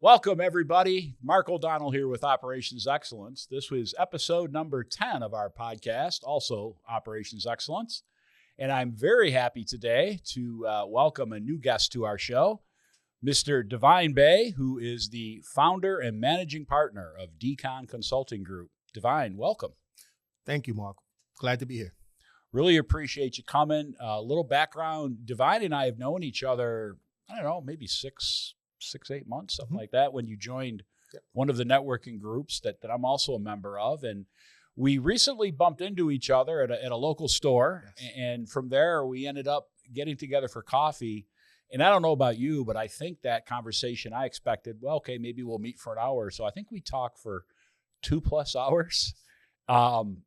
Welcome, everybody. Mark O'Donnell here with Operations Excellence. This was episode number 10 of our podcast, also Operations Excellence. And I'm very happy today to welcome a new guest to our show, Mr. Davine Bey, who is the founder and managing partner of DKON Consulting Group. Davine, welcome. Thank you, Mark. Glad to be here. Really appreciate you coming. A little background, Davine and I have known each other, I don't know, maybe 8 months, something like that, when you joined one of the networking groups that I'm also a member of. And we recently bumped into each other at a local store. Yes. And from there, we ended up getting together for coffee. And I don't know about you, but I think that conversation, I expected, well, okay, maybe we'll meet for an hour. So I think we talked for 2+ hours.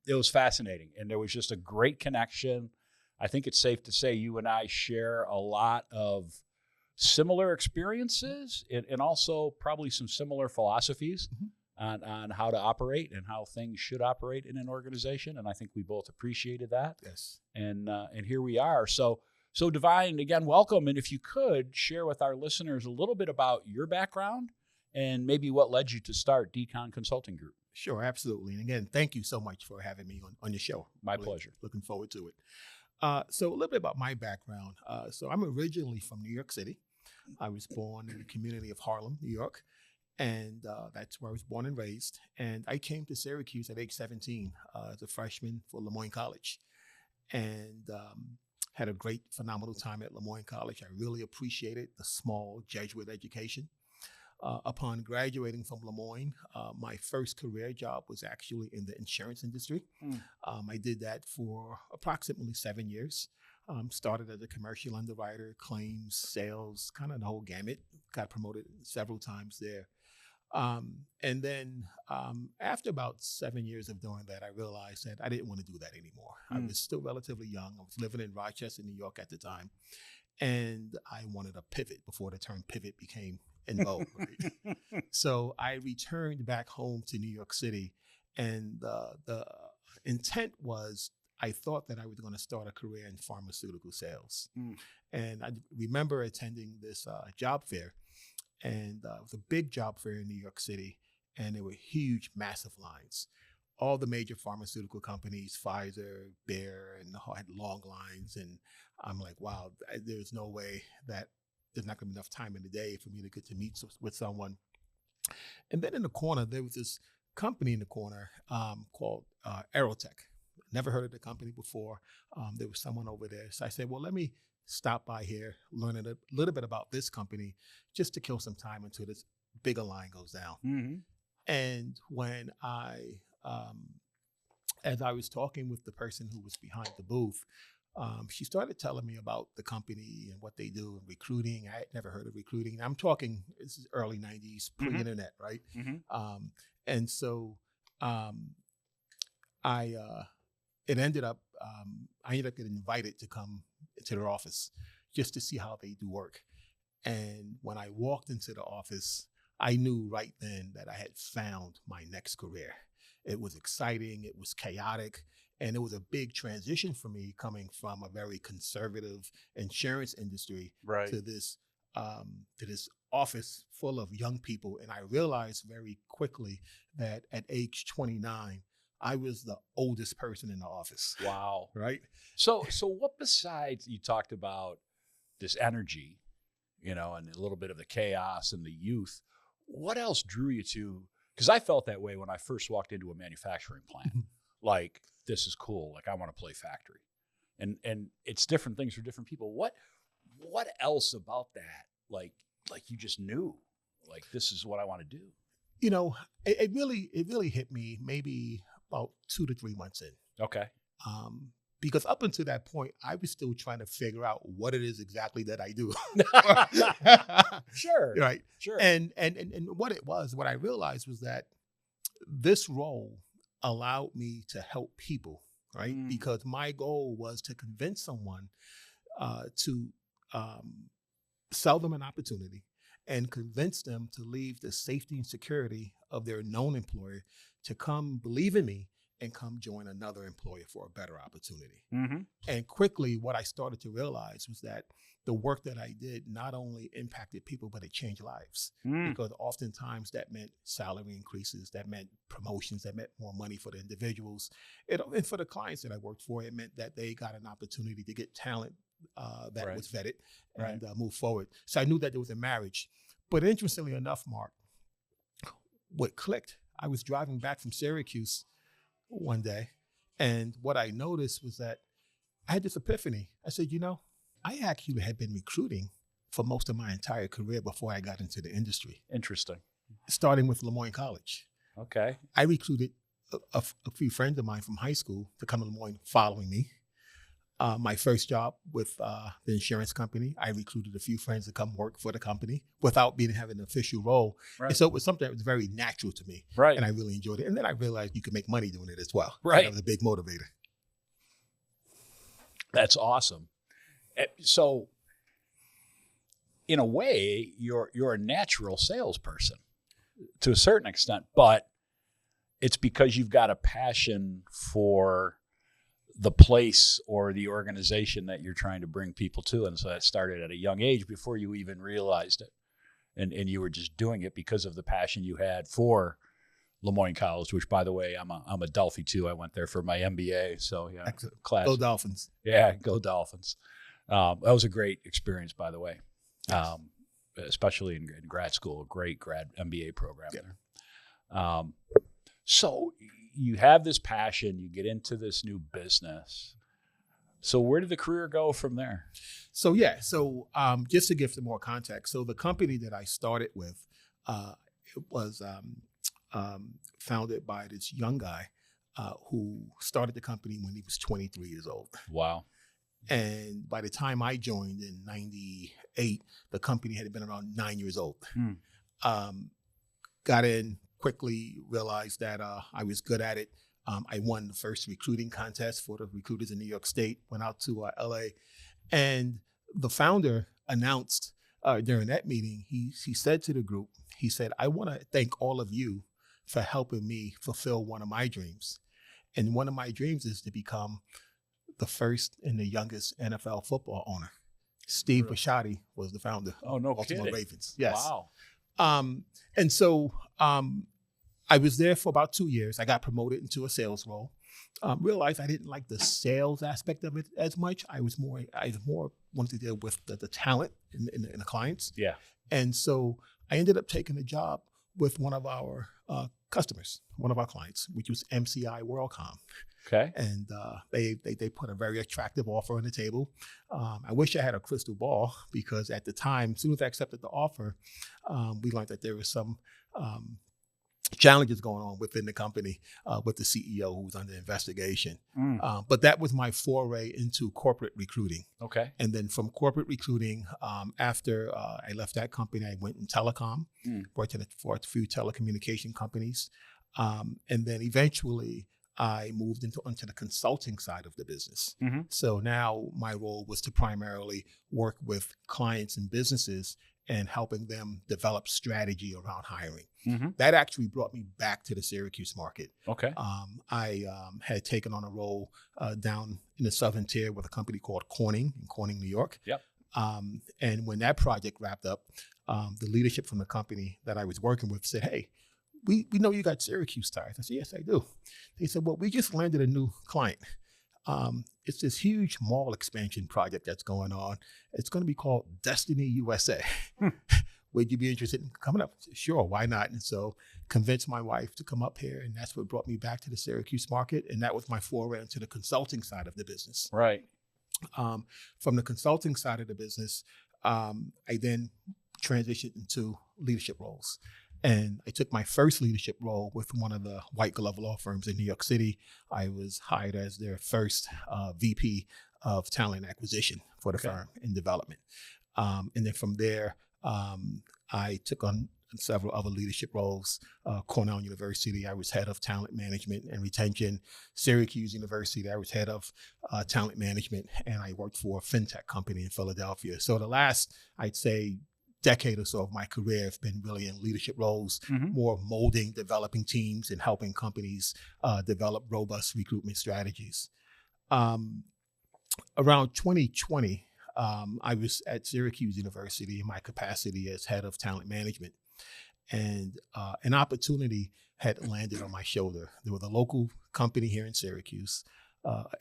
It was fascinating. And there was just a great connection. I think it's safe to say you and I share a lot of similar experiences and also probably some similar philosophies on how to operate and how things should operate in an organization. And I think we both appreciated that. Yes. And here we are. So Davine, again, welcome. And if you could share with our listeners a little bit about your background and maybe what led you to start DKON Consulting Group. Sure, absolutely. And again, thank you so much for having me on your show. My pleasure. Looking forward to it. So a little bit about my background. So I'm originally from New York City. I was born in the community of Harlem, New York, and that's where I was born and raised. And I came to Syracuse at age 17 as a freshman for Lemoyne College, and had a great, phenomenal time at Lemoyne College. I really appreciated the small Jesuit education. Upon graduating from Lemoyne, my first career job was actually in the insurance industry. I did that for approximately 7 years. Started as a commercial underwriter, claims, sales, kind of the whole gamut. Got promoted several times there. And then after about 7 years of doing that, I realized that I didn't want to do that anymore. I was still relatively young. I was living in Rochester, New York at the time. And I wanted a pivot before the term pivot became in vogue. Right? So I returned back home to New York City. And the intent was, I thought that I was going to start a career in pharmaceutical sales. And I remember attending this job fair, and it was a big job fair in New York City, and there were huge, massive lines. All the major pharmaceutical companies, Pfizer, Bayer, and had long lines. And I'm like, wow, there's no way that there's not going to be enough time in the day for me to get to meet with someone. And then in the corner, there was this company in the corner called Aerotech. Never heard of the company before. There was someone over there. So I said, well, let me stop by here, learn a little bit about this company just to kill some time until this bigger line goes down. And when as I was talking with the person who was behind the booth, she started telling me about the company and what they do in recruiting. I had never heard of recruiting. I'm talking, this is early 90s, pre-internet, right? And so I ended up getting invited to come to their office just to see how they do work. And when I walked into the office, I knew right then that I had found my next career. It was exciting, it was chaotic, and it was a big transition for me coming from a very conservative insurance industry to this office full of young people. And I realized very quickly that at age 29, I was the oldest person in the office. Wow. Right? So what besides, you talked about this energy, and a little bit of the chaos and the youth, what else drew you to, because I felt that way when I first walked into a manufacturing plant. Like, this is cool. Like, I want to play factory. And it's different things for different people. What else about that? Like you just knew, like, this is what I want to do. It really hit me maybe about 2 to 3 months in. Okay. Because up until that point, I was still trying to figure out what it is exactly that I do. Sure. Right. Sure. And what I realized was that this role allowed me to help people, right? Because my goal was to convince someone to sell them an opportunity and convince them to leave the safety and security of their known employer to come believe in me and come join another employer for a better opportunity. And quickly, what I started to realize was that the work that I did not only impacted people, but it changed lives. Because oftentimes that meant salary increases, that meant promotions, that meant more money for the individuals. And for the clients that I worked for, it meant that they got an opportunity to get talent that was vetted and move forward. So I knew that there was a marriage. But interestingly enough, Mark, what clicked, I was driving back from Syracuse one day, and what I noticed was that I had this epiphany. I said, I actually had been recruiting for most of my entire career before I got into the industry. Interesting. Starting with Lemoyne College. Okay. I recruited a few friends of mine from high school to come to Lemoyne following me. My first job with the insurance company, I recruited a few friends to come work for the company without having an official role. Right. And so it was something that was very natural to me. Right. And I really enjoyed it. And then I realized you could make money doing it as well. Right. That was a big motivator. That's awesome. So in a way, you're a natural salesperson to a certain extent, but it's because you've got a passion for the place or the organization that you're trying to bring people to. And so that started at a young age before you even realized it. And you were just doing it because of the passion you had for Lemoyne College, which, by the way, I'm a Delphi too. I went there for my MBA. So yeah, excellent. Class. Go Dolphins. Yeah, go Dolphins. That was a great experience, by the way. Yes. Especially in grad school, a great grad MBA program Yep. there. So you have this passion, you get into this new business. So where did the career go from there? So just to give some more context, so the company that I started with, it was founded by this young guy who started the company when he was 23 years old. Wow. And by the time I joined in 98, the company had been around 9 years old. Got in quickly, realized that I was good at it. I won the first recruiting contest for the recruiters in New York State, went out to LA. And the founder announced during that meeting, he said to the group, he said, I want to thank all of you for helping me fulfill one of my dreams. And one of my dreams is to become the first and the youngest NFL football owner. Steve Bisciotti was the founder of Baltimore Ravens. Yes. Wow. And so I was there for about 2 years. I got promoted into a sales role. Realized I didn't like the sales aspect of it as much. I was more wanted to deal with the talent and the clients. Yeah. And so I ended up taking a job with one of our customers, one of our clients, which was MCI WorldCom. Okay. And they put a very attractive offer on the table. I wish I had a crystal ball because at the time, as soon as I accepted the offer, we learned that there was some challenges going on within the company with the CEO who was under investigation. But that was my foray into corporate recruiting. Okay. And then from corporate recruiting, after I left that company, I went in telecom, worked for a few telecommunication companies. And then eventually I moved onto the consulting side of the business. So now my role was to primarily work with clients and businesses and helping them develop strategy around hiring. That actually brought me back to the Syracuse market. Okay. I had taken on a role down in the Southern Tier with a company called Corning in Corning, New York. Yep. And when that project wrapped up, the leadership from the company that I was working with said, hey, we know you got Syracuse ties. I said, yes, I do. They said, well, we just landed a new client. It's this huge mall expansion project that's going on. It's going to be called Destiny USA. Would you be interested in coming up? Said, sure, why not? And so convinced my wife to come up here, and that's what brought me back to the Syracuse market. And that was my foray into the consulting side of the business. Right. From the consulting side of the business, I then transitioned into leadership roles. And I took my first leadership role with one of the white glove law firms in New York City. I was hired as their first VP of talent acquisition for the firm in development. And then from there, I took on several other leadership roles. Cornell University, I was head of talent management and retention. Syracuse University, I was head of talent management, and I worked for a fintech company in Philadelphia. So the last, I'd say, decade or so of my career have been really in leadership roles, more molding, developing teams, and helping companies develop robust recruitment strategies. Around 2020, I was at Syracuse University in my capacity as head of talent management, and an opportunity had landed on my shoulder. There was a local company here in Syracuse,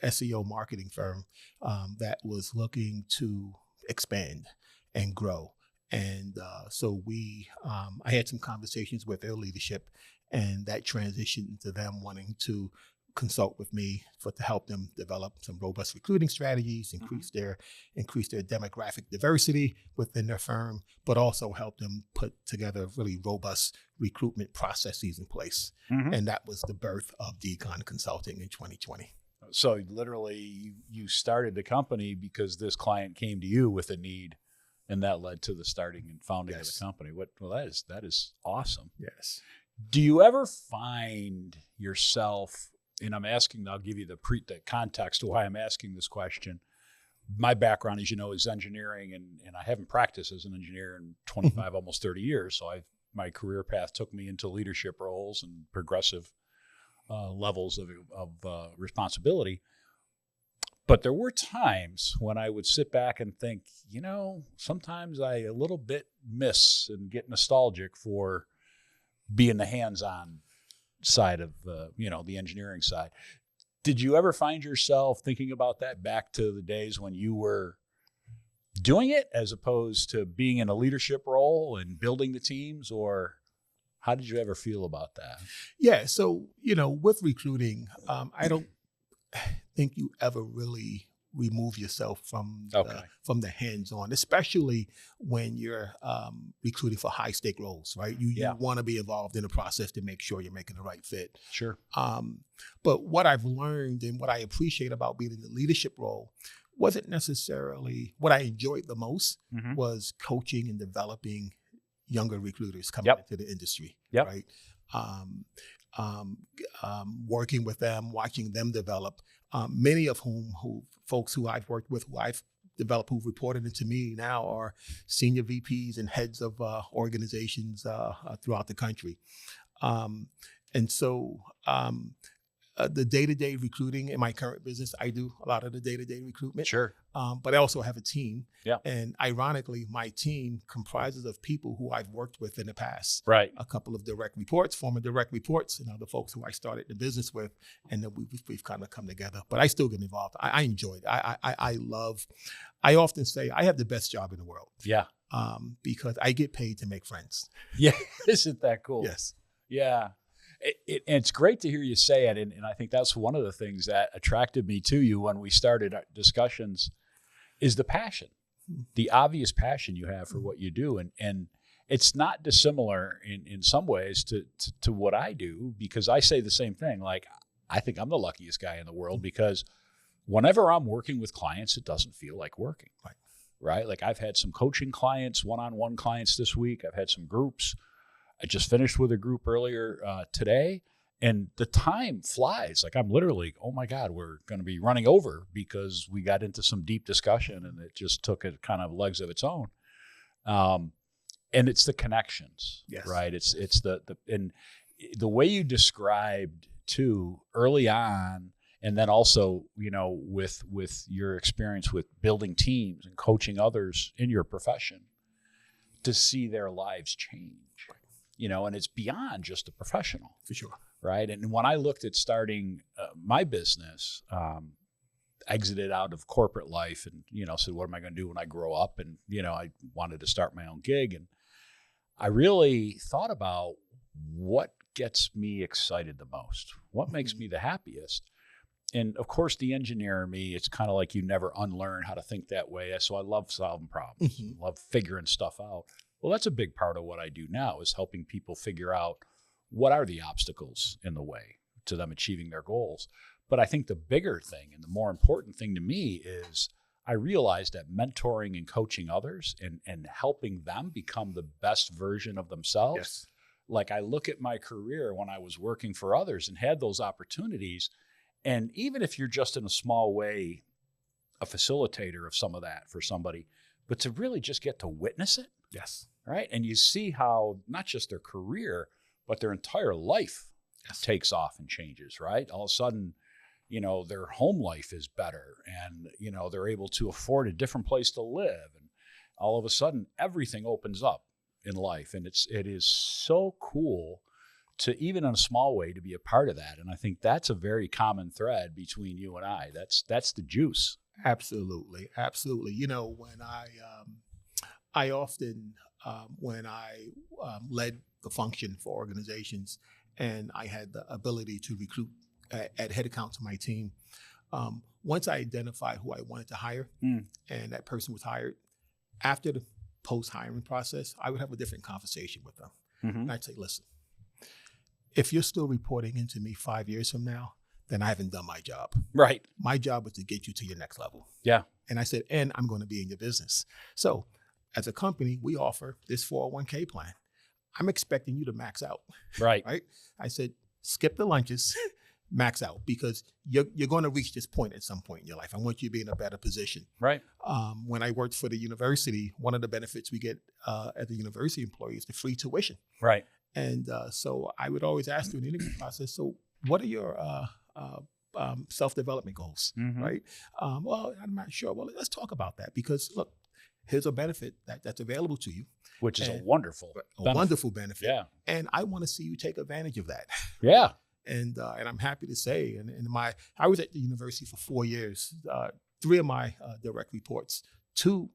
SEO marketing firm that was looking to expand and grow. And so I had some conversations with their leadership, and that transitioned into them wanting to consult with me to help them develop some robust recruiting strategies, increase their demographic diversity within their firm, but also help them put together really robust recruitment processes in place. And that was the birth of DKON Consulting in 2020. So literally you started the company because this client came to you with a need, and that led to the starting and founding of the company. That is awesome. Yes. Do you ever find yourself, and I'll give you the context of why I'm asking this question. My background, as you know, is engineering, and I haven't practiced as an engineer in 25, almost 30 years. So my career path took me into leadership roles and progressive levels of responsibility. But there were times when I would sit back and think, sometimes I a little bit miss and get nostalgic for being the hands-on side of, the engineering side. Did you ever find yourself thinking about that back to the days when you were doing it as opposed to being in a leadership role and building the teams, or how did you ever feel about that? Yeah. So, with recruiting, I don't think you ever really remove yourself from the hands-on, especially when you're recruiting for high-stake roles, right? You want to be involved in the process to make sure you're making the right fit. Sure. But what I've learned and what I appreciate about being in the leadership role wasn't necessarily what I enjoyed the most was coaching and developing younger recruiters coming into the industry, right? Working with them, watching them develop. Many of folks who I've worked with, who I've developed, who've reported into me now are senior VPs and heads of organizations throughout the country. And so the day-to-day recruiting in my current business, I do a lot of the day-to-day recruitment. Sure. But I also have a team. Yeah. And ironically, my team comprises of people who I've worked with in the past. Right. A couple of direct reports, former direct reports, and other folks who I started the business with, and then we've kind of come together. But I still get involved. I enjoy it. I often say I have the best job in the world. Yeah. Because I get paid to make friends. Yeah. Isn't that cool? Yes. Yeah. And it's great to hear you say it. And I think that's one of the things that attracted me to you when we started our discussions is the passion, the obvious passion you have for what you do. And it's not dissimilar in some ways to what I do, because I say the same thing. Like, I think I'm the luckiest guy in the world because whenever I'm working with clients, it doesn't feel like working. Right? Like, I've had some coaching clients, one-on-one clients this week. I've had some groups. I just finished with a group earlier today, and the time flies. Like, I'm literally, oh my God, we're going to be running over because we got into some deep discussion and it just took a kind of legs of its own. And it's the connections, right? It's and the way you described too early on, and then also, with your experience with building teams and coaching others in your profession to see their lives change. And it's beyond just a professional. For sure. Right. And when I looked at starting my business, exited out of corporate life and, said, what am I going to do when I grow up? And, I wanted to start my own gig. And I really thought about what gets me excited the most, what makes me the happiest. And of course, the engineer in me, it's kind of like you never unlearn how to think that way. So I love solving problems, love figuring stuff out. Well, that's a big part of what I do now, is helping people figure out what are the obstacles in the way to them achieving their goals. But I think the bigger thing and the more important thing to me is I realized that mentoring and coaching others and helping them become the best version of themselves. Like, I look at my career when I was working for others and had those opportunities. And even if you're just in a small way, a facilitator of some of that for somebody, but to really just get to witness it. Yes. Right. And you see how not just their career, but their entire life takes off and changes. Right. All of a sudden, their home life is better, and, they're able to afford a different place to live. And all of a sudden, everything opens up in life. And it is so cool to, even in a small way, to be a part of that. And I think that's a very common thread between you and I. That's the juice. Absolutely. Absolutely. When I often, when I led the function for organizations, and I had the ability to recruit at head count to my team, once I identified who I wanted to hire and that person was hired, after the post-hiring process, I would have a different conversation with them. And I'd say, listen, if you're still reporting into me 5 years from now, then I haven't done my job. Right. My job is to get you to your next level. Yeah. And I said, and I'm going to be in your business. So as a company, we offer this 401k plan. I'm expecting you to max out. Right. Right. I said, skip the lunches, max out, because you're going to reach this point at some point in your life. I want you to be in a better position. Right. When I worked for the university, one of the benefits we get as a university employee is the free tuition. Right. And so I would always ask through the interview process, so what are your self-development goals, right? Well, I'm not sure. Well, let's talk about that, because look, here's a benefit that's available to you. Which is a wonderful benefit. Yeah. And I want to see you take advantage of that. Yeah. And I'm happy to say, I was at the university for 4 years. 3 of my direct reports, two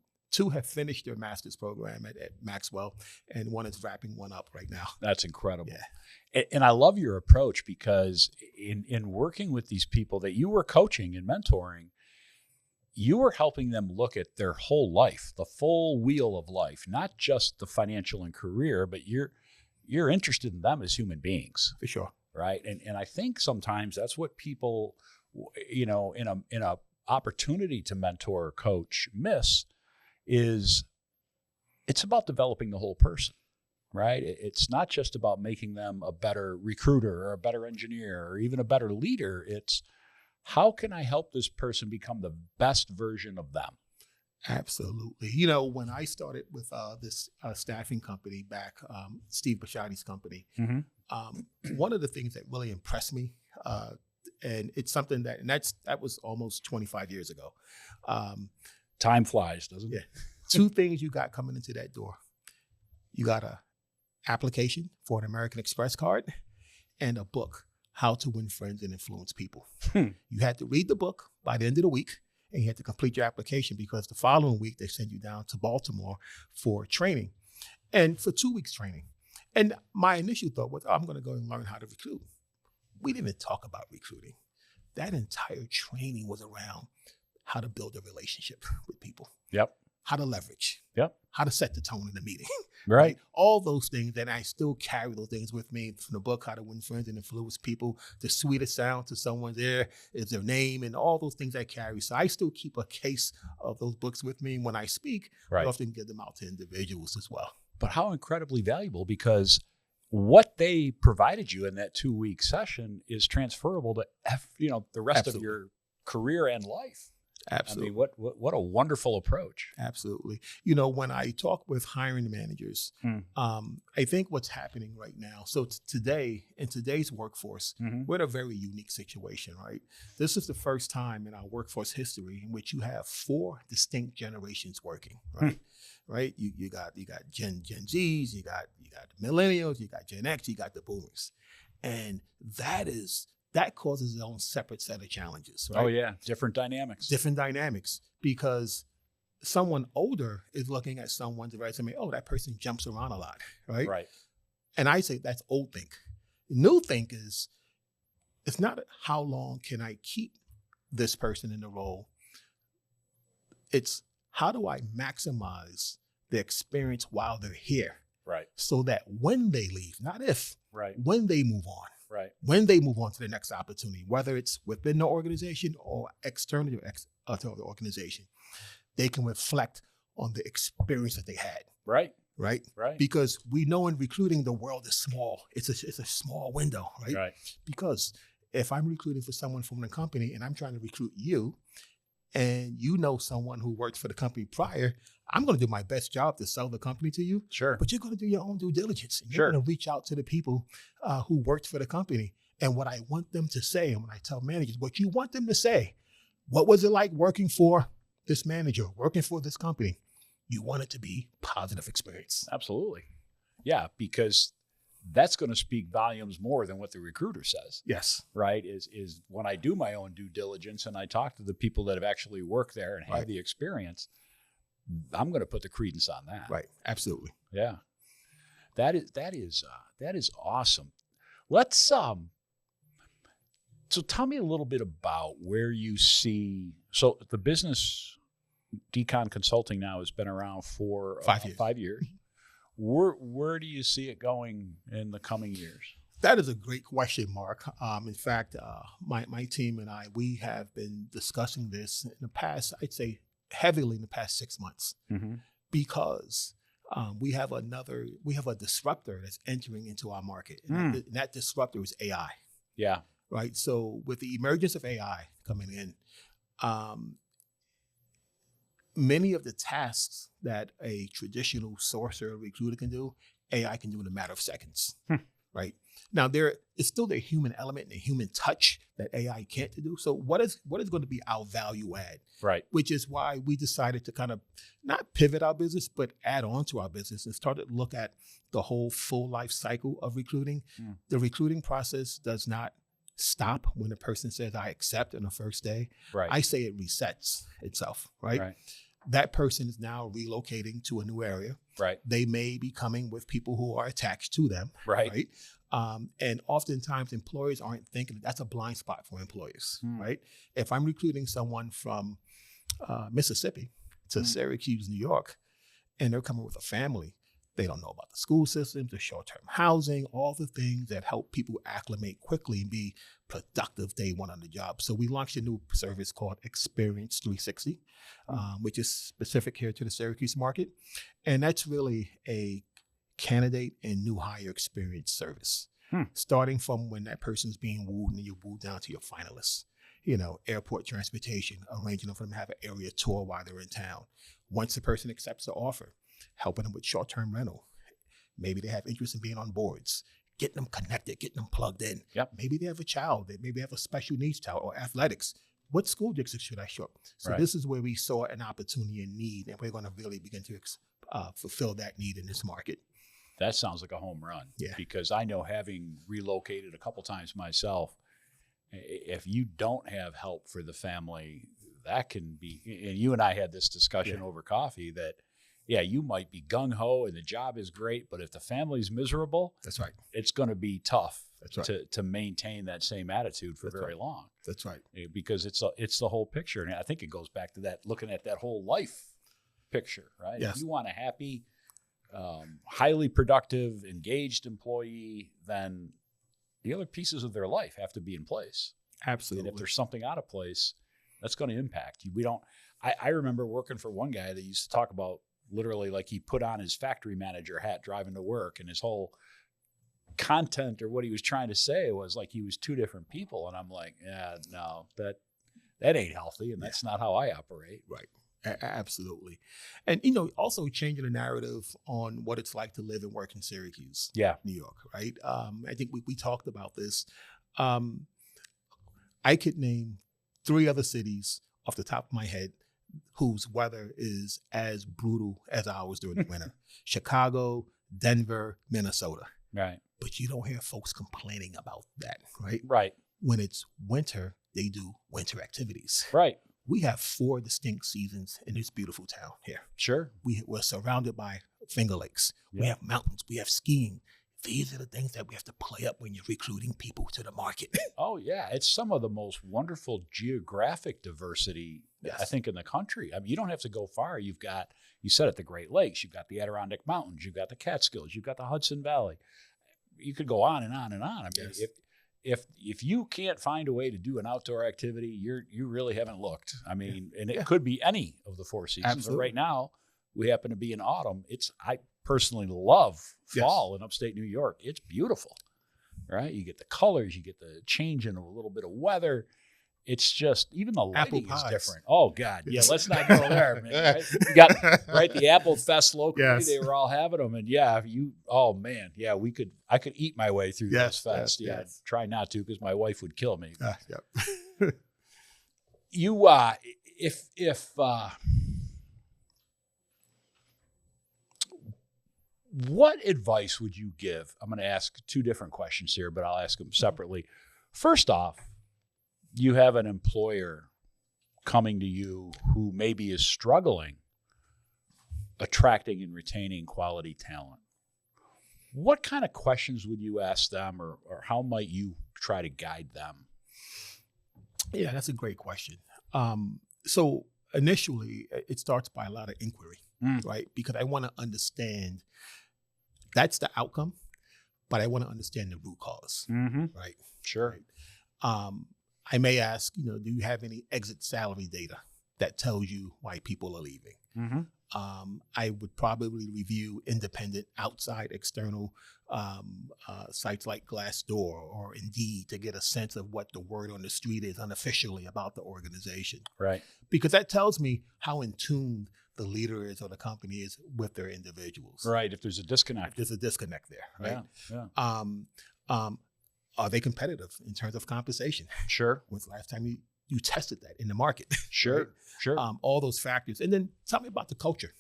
have finished their master's program at Maxwell, and one is wrapping one up right now. That's incredible. Yeah. And I love your approach, because in working with these people that you were coaching and mentoring, you were helping them look at their whole life, the full wheel of life, not just the financial and career, but you're interested in them as human beings. For sure. Right. And I think sometimes that's what people, in a opportunity to mentor or coach miss, is it's about developing the whole person, right? It's not just about making them a better recruiter or a better engineer or even a better leader. It's, how can I help this person become the best version of them? Absolutely. When I started with this staffing company back, Steve Bashadi's company, one of the things that really impressed me, and it's something that was almost 25 years ago. Time flies, doesn't it? Yeah. 2 things you got coming into that door. You got a application for an American Express card and a book, How to Win Friends and Influence People. You had to read the book by the end of the week, and you had to complete your application, because the following week they send you down to Baltimore for training, and for 2 weeks training. And my initial thought was, I'm going to go and learn how to recruit. We didn't talk about recruiting. That entire training was around how to build a relationship with people. Yep. How to leverage. Yep. How to set the tone in the meeting. Right. All those things, and I still carry those things with me from the book, How to Win Friends and Influence People. The sweetest sound to someone's ear is their name, and all those things I carry. So I still keep a case of those books with me. When I speak, I often give them out to individuals as well. But how incredibly valuable, because what they provided you in that 2-week session is transferable to the rest of your career and life. Absolutely. I mean, what a wonderful approach. Absolutely. When I talk with hiring managers, I think what's happening right now, so today, in today's workforce, we're in a very unique situation, right? This is the first time in our workforce history in which you have 4 distinct generations working, right? Right? You got Gen Zs, you got millennials, you got Gen X, you got the boomers. And that causes its own separate set of challenges, right? Oh, yeah. Different dynamics. Because someone older is looking at someone's resume, oh, that person jumps around a lot, right? Right. And I say that's old think. New think is, it's not how long can I keep this person in the role. It's how do I maximize the experience while they're here? Right. So that when they leave, not if, when they move on. Right. When they move on to the next opportunity, whether it's within the organization or external to the organization, they can reflect on the experience that they had. Right. Right. Right. Because we know in recruiting, the world is small. It's a small window, right? Right. Because if I'm recruiting for someone from the company and I'm trying to recruit you, and you know someone who worked for the company prior, I'm going to do my best job to sell the company to you. Sure. But you're going to do your own due diligence. And Sure. You're going to reach out to the people who worked for the company. And what I want them to say, and when I tell managers, what you want them to say, what was it like working for this manager, working for this company? You want it to be positive experience. Absolutely. Yeah, because that's going to speak volumes more than what the recruiter says. Yes. Right? Is when I do my own due diligence and I talk to the people that have actually worked there and have the experience, I'm going to put the credence on that. Right. Absolutely. Yeah. That is awesome. Let's so tell me a little bit about where you see, so the business DKON Consulting now has been around for 5 years. 5 years. Where do you see it going in the coming years? That is a great question, Mark. In fact, my team and I, we have been discussing this in the past, I'd say heavily in the past 6 months, because we have a disruptor that's entering into our market. And that disruptor is AI. Yeah. Right. So with the emergence of AI coming in, many of the tasks that a traditional sourcer or recruiter can do, AI can do in a matter of seconds. Right. Now there is still the human element and the human touch that AI can't do. So what is going to be our value add? Right. Which is why we decided to kind of not pivot our business, but add on to our business and started to look at the whole full life cycle of recruiting. The recruiting process does not stop when a person says, I accept on the first day. Right. I say it resets itself, right? That person is now relocating to a new area. Right. They may be coming with people who are attached to them. Right. And oftentimes employers aren't thinking that's a blind spot for employers, right? If I'm recruiting someone from Mississippi to Syracuse, New York, and they're coming with a family, they don't know about the school systems, the short-term housing, all the things that help people acclimate quickly and be productive day one on the job. So we launched a new service called Experience 360, which is specific here to the Syracuse market. And that's really a candidate and new hire experience service, starting from when that person's being wooed and you woo down to your finalists. You know, airport transportation, arranging for them to have an area tour while they're in town. Once the person accepts the offer, helping them with short-term rental. Maybe they have interest in being on boards, getting them connected, getting them plugged in. Yep. Maybe they have a child, maybe they have a special needs child or athletics. What school district should I show up? So this is where we saw an opportunity and need, and we're going to really begin to fulfill that need in this market. That sounds like a home run. Yeah. Because I know, having relocated a couple times myself, if you don't have help for the family, that can be, and you and I had this discussion over coffee, that you might be gung-ho and the job is great, but if the family's miserable, that's right, it's going to be tough to maintain that same attitude for very long. That's right. Because it's the whole picture. And I think it goes back to that, looking at that whole life picture, right? Yes. If you want a happy, highly productive, engaged employee, then the other pieces of their life have to be in place. Absolutely. And if there's something out of place, that's going to impact you. I remember working for one guy that used to talk about, literally, like, he put on his factory manager hat driving to work, and his whole content or what he was trying to say was like he was two different people. And I'm like, yeah, no, that ain't healthy, and that's not how I operate. Right. Absolutely. And, also changing the narrative on what it's like to live and work in Syracuse, New York, right? I think we talked about this. I could name 3 other cities off the top of my head whose weather is as brutal as ours during the winter. Chicago, Denver, Minnesota. Right. But you don't hear folks complaining about that, right? Right. When it's winter, they do winter activities. Right. We have 4 distinct seasons in this beautiful town here. Sure. We're surrounded by Finger Lakes. Yeah. We have mountains. We have skiing. These are the things that we have to play up when you're recruiting people to the market. Oh, yeah. It's some of the most wonderful geographic diversity, I think, in the country. I mean, you don't have to go far. You said it, the Great Lakes. You've got the Adirondack Mountains. You've got the Catskills. You've got the Hudson Valley. You could go on and on and on. I mean, if you can't find a way to do an outdoor activity, you really haven't looked. I mean, and it could be any of the 4 seasons. Absolutely. But right now, we happen to be in autumn. I personally love fall in upstate New York. It's beautiful, right? You get the colors, you get the change in a little bit of weather. it's just, even the Apple lighting is pies. different. Oh God. Yeah. Let's not go there, man. Right? You got the Apple Fest locally. Yes. They were all having them. And oh man. Yeah. I could eat my way through those fests. Yeah. Yes. Try not to, because my wife would kill me. Yep. You, what advice would you give? I'm going to ask two different questions here, but I'll ask them separately. First off, you have an employer coming to you who maybe is struggling attracting and retaining quality talent. What kind of questions would you ask them, or how might you try to guide them? Yeah, that's a great question. So initially, it starts by a lot of inquiry, right? Because I want to understand, that's the outcome, but I want to understand the root cause, right? Sure. Right? I may ask, do you have any exit salary data that tells you why people are leaving? I would probably review independent, outside, external sites like Glassdoor or Indeed to get a sense of what the word on the street is unofficially about the organization. Right. Because that tells me how in tune the leader is or the company is with their individuals. Right. If there's a disconnect. There's a disconnect there, right? Yeah. Are they competitive in terms of compensation? Sure. When's the last time you tested that in the market? Sure. Right? Sure. All those factors. And then tell me about the culture.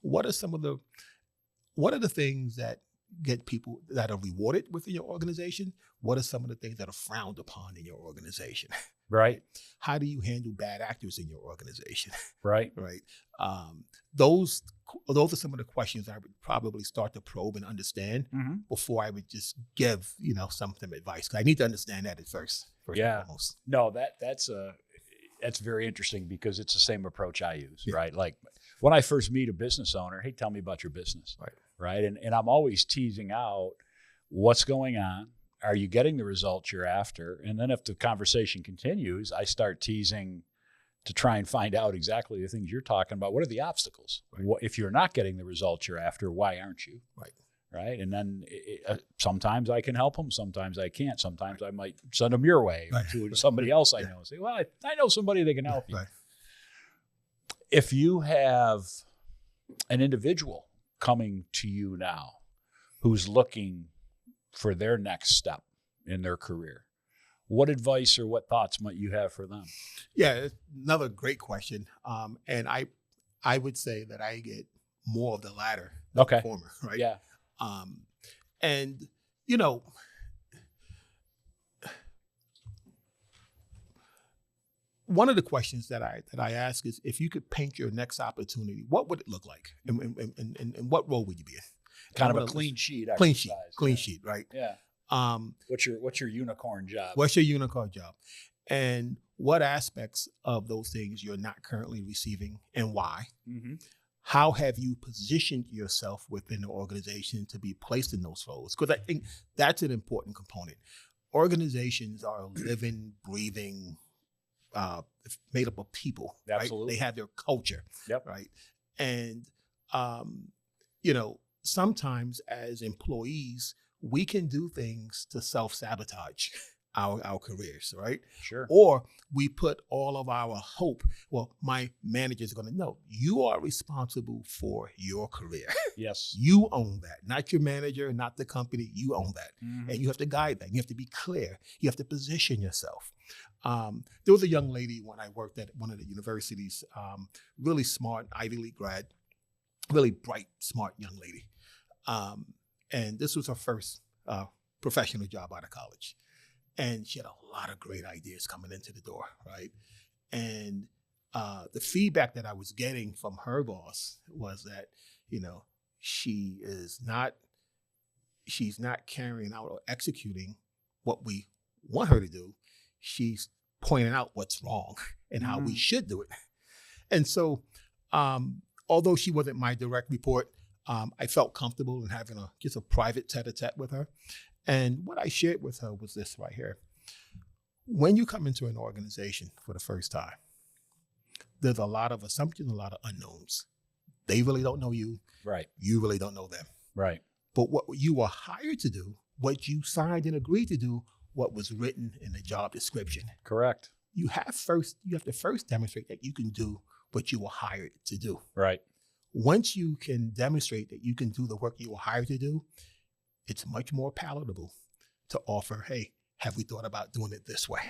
What are the things that get people that are rewarded within your organization? What are some of the things that are frowned upon in your organization? Right. How do you handle bad actors in your organization? Right. Right. Those are some of the questions I would probably start to probe and understand before I would just give, some advice. Because I need to understand that at first and foremost. No, that's very interesting, because it's the same approach I use, right? Like when I first meet a business owner, hey, tell me about your business, right? And I'm always teasing out what's going on. Are you getting the results you're after? And then if the conversation continues, I start teasing to try and find out exactly the things you're talking about. What are the obstacles? Right. If you're not getting the results you're after, why aren't you? Right. And then sometimes I can help them. Sometimes I can't. Sometimes I might send them your way to somebody else I know. Say, well, I know somebody that can help you. Right. If you have an individual coming to you now who's looking for their next step in their career, what advice or what thoughts might you have for them? Yeah, another great question. And I would say that I get more of the latter than the former, right? Yeah. And one of the questions that I ask is, if you could paint your next opportunity, what would it look like, and what role would you be in? Kind of a clean sheet. Clean sheet, right? Yeah. What's your unicorn job? What's your unicorn job? And what aspects of those things you're not currently receiving, and why? How have you positioned yourself within the organization to be placed in those roles? Because I think that's an important component. Organizations are living, breathing, made up of people. Absolutely. Right? They have their culture. Yep. Right. And sometimes as employees, we can do things to self-sabotage our careers, right? Sure. Or we put all of our hope, my manager's going to know, you are responsible for your career. Yes. You own that, not your manager, not the company, you own that. And you have to guide that. You have to be clear. You have to position yourself. There was a young lady when I worked at one of the universities, really smart, Ivy League grad, really bright, smart young lady. And this was her first professional job out of college. And she had a lot of great ideas coming into the door, right? And the feedback that I was getting from her boss was that, she's not carrying out or executing what we want her to do. She's pointing out what's wrong and how we should do it. And so, although she wasn't my direct report, I felt comfortable in having just a private tete-a-tete with her. And what I shared with her was this right here. When you come into an organization for the first time, there's a lot of assumptions, a lot of unknowns. They really don't know you. Right. You really don't know them. Right. But what you were hired to do, what you signed and agreed to do, what was written in the job description. Correct. you have to first demonstrate that you can do what you were hired to do. Right. Once you can demonstrate that you can do the work you were hired to do, it's much more palatable to offer, hey, have we thought about doing it this way?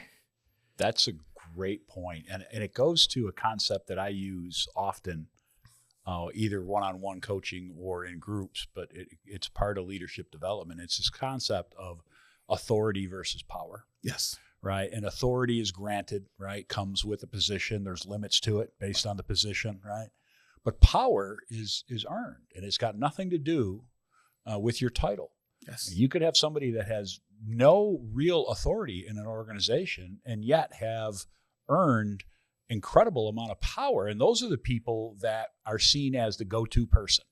That's a great point. And it goes to a concept that I use often, either one-on-one coaching or in groups, but it's part of leadership development. It's this concept of authority versus power. Yes. Right. And authority is granted, right? Comes with a position. There's limits to it based on the position, right? But power is earned, and it's got nothing to do with your title. Yes. You could have somebody that has no real authority in an organization and yet have earned incredible amount of power. And those are the people that are seen as the go-to person,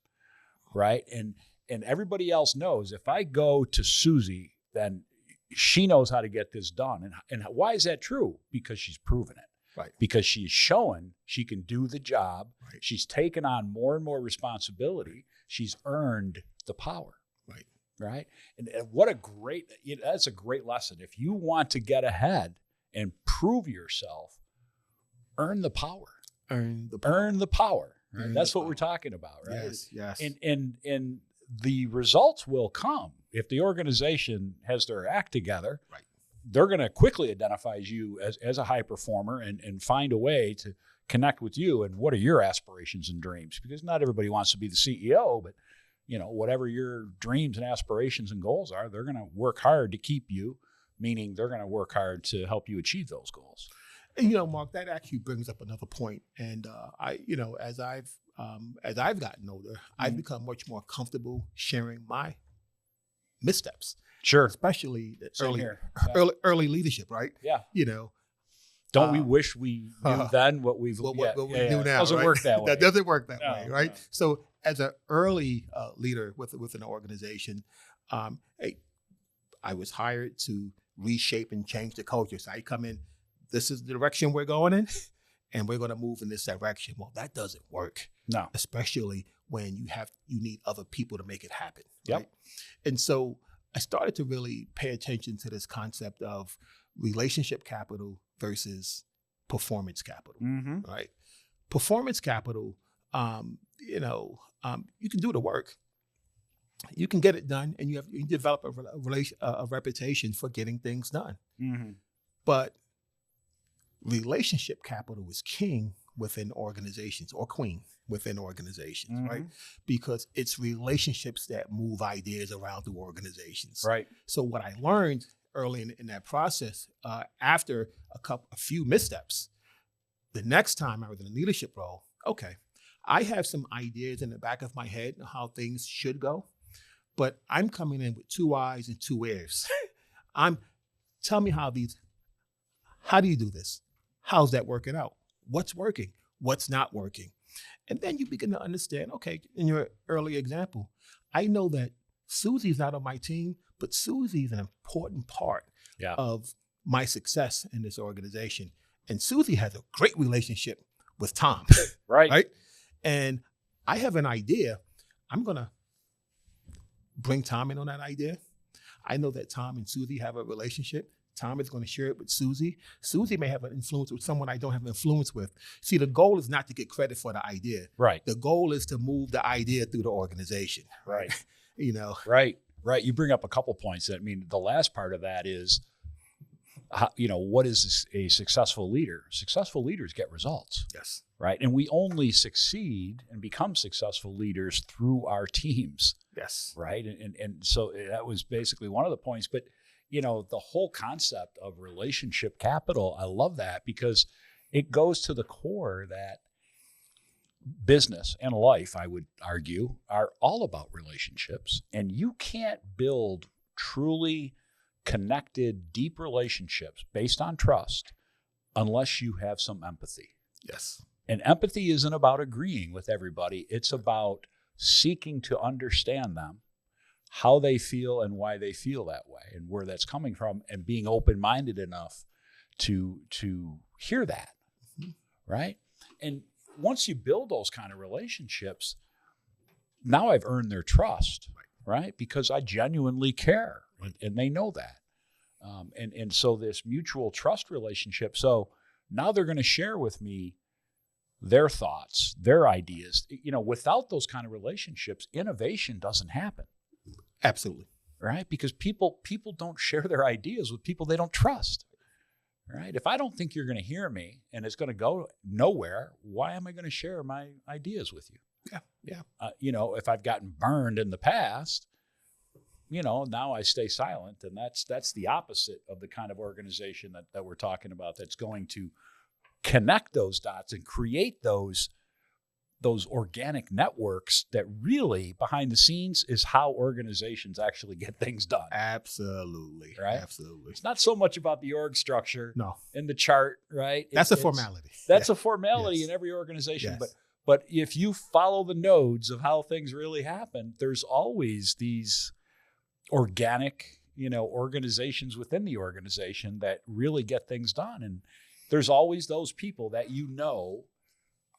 right? And everybody else knows if I go to Susie, then she knows how to get this done. And why is that true? Because she's proven it. Right. Because she's shown she can do the job. Right. She's taken on more and more responsibility. She's earned the power. Right. Right. And what a great, that's a great lesson. If you want to get ahead and prove yourself, earn the power. Earn the power. Earn the power. Right? Earn That's the what power. we're talking about, right? Yes. Yes. And the results will come if the organization has their act together. Right. They're going to quickly identify you as a high performer and find a way to connect with you. And what are your aspirations and dreams? Because not everybody wants to be the CEO, but whatever your dreams and aspirations and goals are, they're going to work hard to keep you, meaning they're going to work hard to help you achieve those goals. And Mark, that actually brings up another point. And as I've gotten older, I've become much more comfortable sharing my missteps. Sure. Especially Same early leadership, right? Yeah. Don't we wish we knew then what we do now? Doesn't work that way. That doesn't work that way, right? No. So as an early leader with an organization, hey, I was hired to reshape and change the culture. So I come in, this is the direction we're going in, and we're going to move in this direction. Well, that doesn't work. No. Especially when you need other people to make it happen. Yep. Right? And so I started to really pay attention to this concept of relationship capital versus performance capital, right? Performance capital, you can do the work, you can get it done, and you develop a reputation for getting things done. Mm-hmm. But relationship capital is king within organizations, or queen within organizations, right? Because it's relationships that move ideas around through organizations. Right. So what I learned early in that process, after a few missteps, the next time I was in a leadership role, okay, I have some ideas in the back of my head on how things should go, but I'm coming in with 2 eyes and 2 ears. Tell me how do you do this? How's that working out? What's working? What's not working? And then you begin to understand, okay, in your early example, I know that Susie's not on my team, but Susie's an important part of my success in this organization. And Susie has a great relationship with Tom. Right? And I have an idea. I'm going to bring Tom in on that idea. I know that Tom and Susie have a relationship. Tom is going to share it with Susie. Susie may have an influence with someone I don't have influence with. See, the goal is not to get credit for the idea. Right. The goal is to move the idea through the organization. Right. Right. Right. You bring up a couple points. The last part of that is, what is a successful leader? Successful leaders get results. Yes. Right. And we only succeed and become successful leaders through our teams. Yes. Right. And so that was basically one of the points. But, the whole concept of relationship capital, I love that because it goes to the core that business and life, I would argue, are all about relationships. And you can't build truly connected, deep relationships based on trust unless you have some empathy. Yes. And empathy isn't about agreeing with everybody. It's about seeking to understand them, how they feel and why they feel that way and where that's coming from, and being open-minded enough to hear that, right? And once you build those kind of relationships, now I've earned their trust, right? Because I genuinely care, and they know that. And so this mutual trust relationship. So Now they're going to share with me their thoughts, their ideas. Without those kind of relationships, innovation doesn't happen. Absolutely. Right? Because people don't share their ideas with people they don't trust. Right? If I don't think you're going to hear me and it's going to go nowhere, why am I going to share my ideas with you? Yeah. If I've gotten burned in the past, now I stay silent, and that's the opposite of the kind of organization that we're talking about, that's going to connect those dots and create those organic networks that really behind the scenes is how organizations actually get things done. Absolutely. Right? Absolutely. It's not so much about the org structure and the chart, right? That's a formality. That's a formality in every organization. Yes. But if you follow the nodes of how things really happen, there's always these organic, organizations within the organization that really get things done. And there's always those people that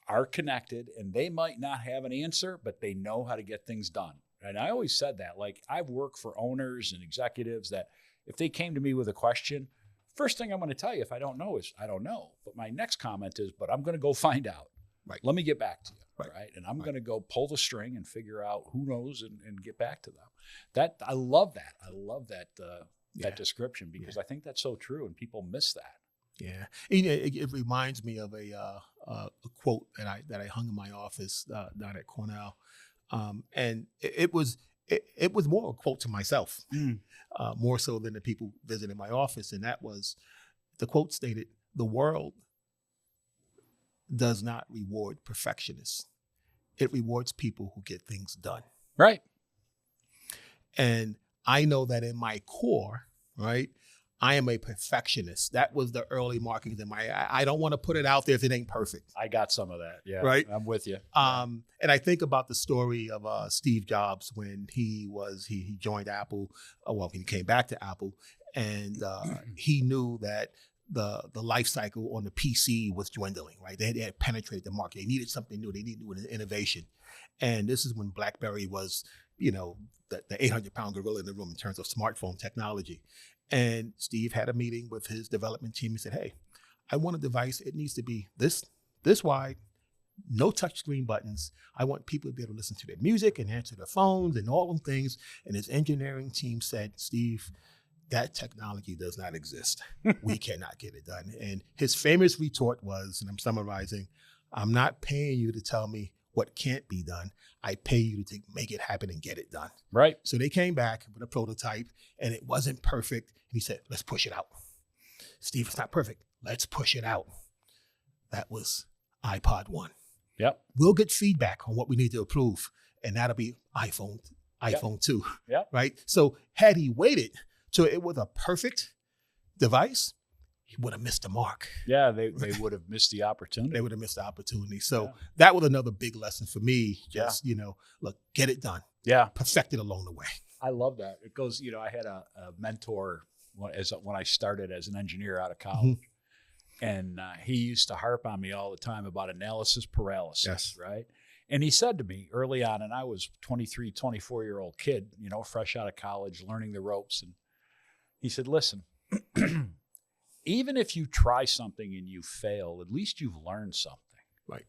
are connected, and they might not have an answer, but they know how to get things done. And I always said that, like, I've worked for owners and executives that if they came to me with a question, first thing I'm going to tell you if I don't know is I don't know. But my next comment is, but I'm going to go find out. Right. Let me get back to you. Right. And I'm going to go pull the string and figure out who knows and get back to them. I love that. I love that description, because I think that's so true, and people miss that. Yeah, it reminds me of a quote that I hung in my office down at Cornell, and it was more a quote to myself, more so than the people visiting my office, and that was, the quote stated, "The world does not reward perfectionists; it rewards people who get things done." Right. And I know that in my core, right, I am a perfectionist. That was the early markings in I don't want to put it out there if it ain't perfect. I got some of that. Yeah. Right. I'm with you. And I think about the story of Steve Jobs when he joined Apple. When he came back to Apple, and he knew that the life cycle on the PC was dwindling, right? They had penetrated the market. They needed something new. They needed new innovation. And this is when BlackBerry was, the 800-pound gorilla in the room in terms of smartphone technology. And Steve had a meeting with his development team. He said, "Hey, I want a device. It needs to be this wide, no touchscreen buttons. I want people to be able to listen to their music and answer their phones and all them things." And his engineering team said, "Steve, that technology does not exist. We cannot get it done." And his famous retort was, and I'm summarizing, "I'm not paying you to tell me what can't be done. I pay you to make it happen and get it done." Right. So they came back with a prototype, and it wasn't perfect. And he said, "Let's push it out." "Steve, it's not perfect. Let's push it out." That was iPod 1. Yep. We'll get feedback on what we need to improve, and that'll be iPhone 2. Yep. Right? So had he waited till it was a perfect device, he would have missed the mark. Yeah, they would have missed the opportunity. They would have missed the opportunity. So that was another big lesson for me. Just, look, get it done. Yeah. Perfect it along the way. I love that. It goes, I had a mentor when I started as an engineer out of college. Mm-hmm. And he used to harp on me all the time about analysis paralysis. Yes. Right. And he said to me early on, and I was 23, 24-year-old kid, fresh out of college, learning the ropes. And he said, "Listen, even if you try something and you fail, at least you've learned something. Right.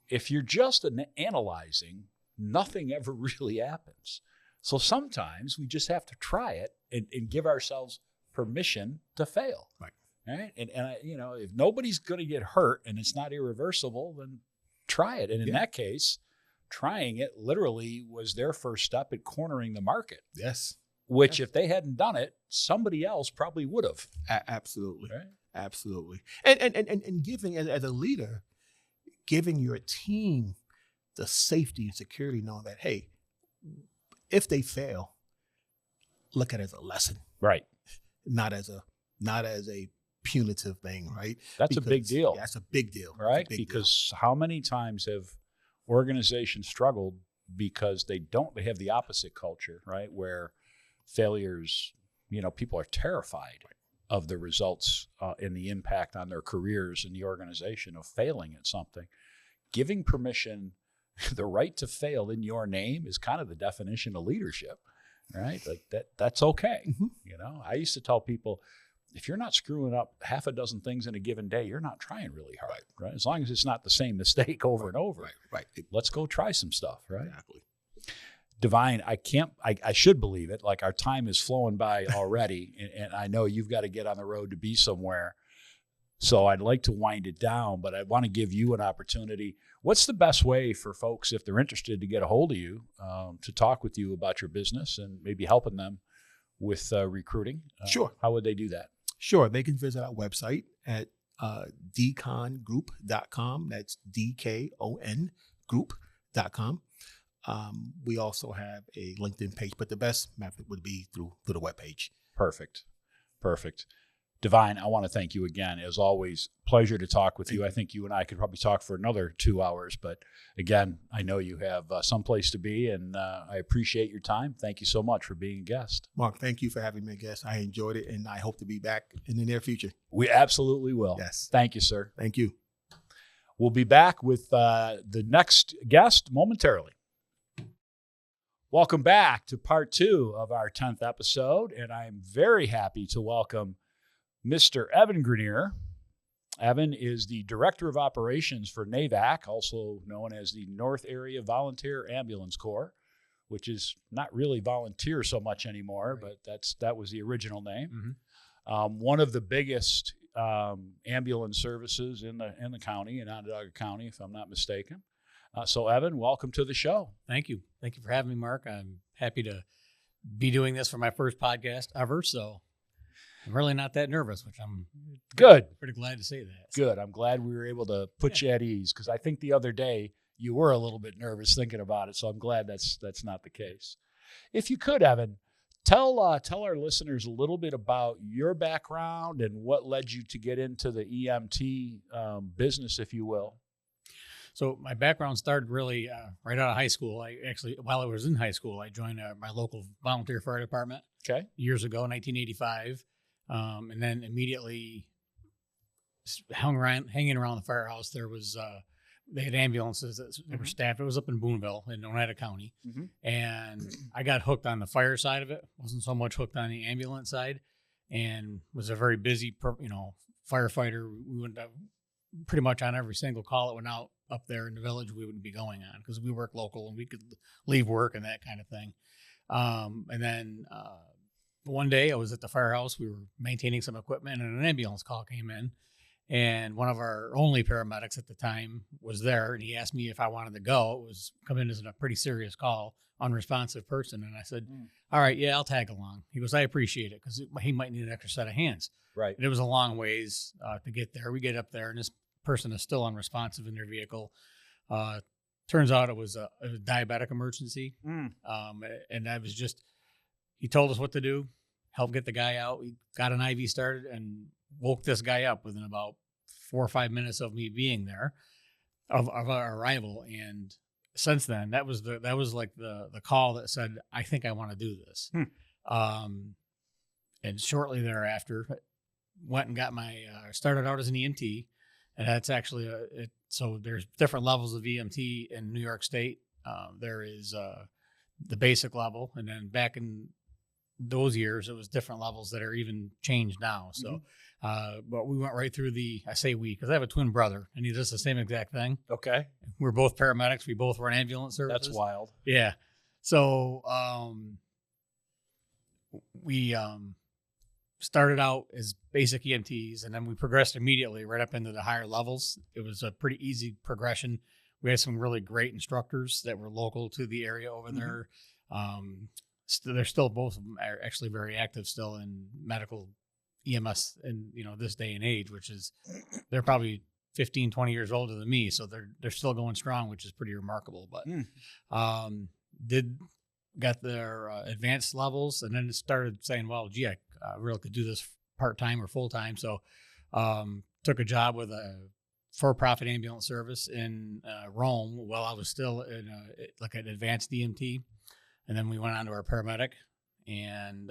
If you're just analyzing, nothing ever really happens. So sometimes we just have to try it and give ourselves permission to fail." Right. Right. And if nobody's going to get hurt and it's not irreversible, then try it. And in that case, trying it literally was their first step at cornering the market. Yes. Which, if they hadn't done it, somebody else probably would have. Absolutely. Right? Absolutely. And giving, as a leader, giving your team the safety and security, knowing that, hey, if they fail, look at it as a lesson. Right. Not as a punitive thing, right? That's a big deal. Yeah, that's a big deal. Right? Because how many times have organizations struggled because they have the opposite culture, right? Where failures, people are terrified of the results and the impact on their careers in the organization of failing at something. Giving permission, the right to fail in your name is kind of the definition of leadership, right? Like that's okay. Mm-hmm. I used to tell people, if you're not screwing up half a dozen things in a given day, you're not trying really hard, right? As long as it's not the same mistake over and over. Right. Let's go try some stuff, right? Exactly. Davine, I should believe it. Like, our time is flowing by already, and I know you've got to get on the road to be somewhere. So I'd like to wind it down, but I want to give you an opportunity. What's the best way for folks, if they're interested, to get a hold of you, to talk with you about your business and maybe helping them with recruiting? Sure. How would they do that? Sure. They can visit our website at DKONgroup.com. That's DKON group.com. We also have a LinkedIn page, but the best method would be through the webpage. Perfect. Davine, I want to thank you again. As always, pleasure to talk with you. I think you and I could probably talk for another 2 hours, but again, I know you have someplace to be, and I appreciate your time. Thank you so much for being a guest. Mark, thank you for having me a guest. I enjoyed it, and I hope to be back in the near future. We absolutely will. Yes. Thank you, sir. Thank you. We'll be back with the next guest momentarily. Welcome back to part 2 of our 10th episode, and I'm very happy to welcome Mr. Evan Grenier. Evan is the Director of Operations for NAVAC, also known as the North Area Volunteer Ambulance Corps, which is not really volunteer so much anymore, but that was the original name. Mm-hmm. One of the biggest ambulance services in the county, in Onondaga County, if I'm not mistaken. So, Evan, welcome to the show. Thank you. Thank you for having me, Mark. I'm happy to be doing this for my first podcast ever, so I'm really not that nervous, which I'm pretty glad to say that. Good. I'm glad we were able to put you at ease, because I think the other day you were a little bit nervous thinking about it, so I'm glad that's not the case. If you could, Evan, tell our listeners a little bit about your background and what led you to get into the EMT business, if you will. So my background started really right out of high school. While I was in high school, I joined my local volunteer fire department years ago, 1985. And then immediately hanging around the firehouse, there was, they had ambulances that were staffed. It was up in Boonville in Oneida County. Mm-hmm. And I got hooked on the fire side of it. Wasn't so much hooked on the ambulance side, and was a very busy, firefighter. We went pretty much on every single call that went out up there in the village we would be going on, because we work local and we could leave work and that kind of thing. And then, one day I was at the firehouse. We were maintaining some equipment, and an ambulance call came in, and one of our only paramedics at the time was there, and he asked me if I wanted to go. It was coming in as a pretty serious call, unresponsive person. And I said, all right, yeah, I'll tag along. He goes, I appreciate it, because he might need an extra set of hands. Right. And it was a long ways to get there. We get up there, and this person is still unresponsive in their vehicle. Turns out it was a diabetic emergency. And I was just, he told us what to do, helped get the guy out. We got an IV started and woke this guy up within about 4 or 5 minutes of me being there, of our arrival. And since then, that was like the call that said, I think I want to do this. And shortly thereafter, went and got started out as an EMT. And that's actually so there's different levels of EMT in New York State. There is the basic level, and then back in those years, it was different levels that are even changed now. So, but we went right through I say we, because I have a twin brother, and he does the same exact thing. Okay. We're both paramedics. We both run ambulance services. That's wild. Yeah. So, we started out as basic EMTs, and then we progressed immediately right up into the higher levels. It was a pretty easy progression. We had some really great instructors that were local to the area over there. They're still, both of them are actually very active still in medical EMS in this day and age, which is, they're probably 15, 20 years older than me. So they're still going strong, which is pretty remarkable. But got their advanced levels, and then it started saying, well, gee, I really could do this part-time or full-time. So took a job with a for-profit ambulance service in Rome while I was still in like an advanced EMT. And then we went on to our paramedic, and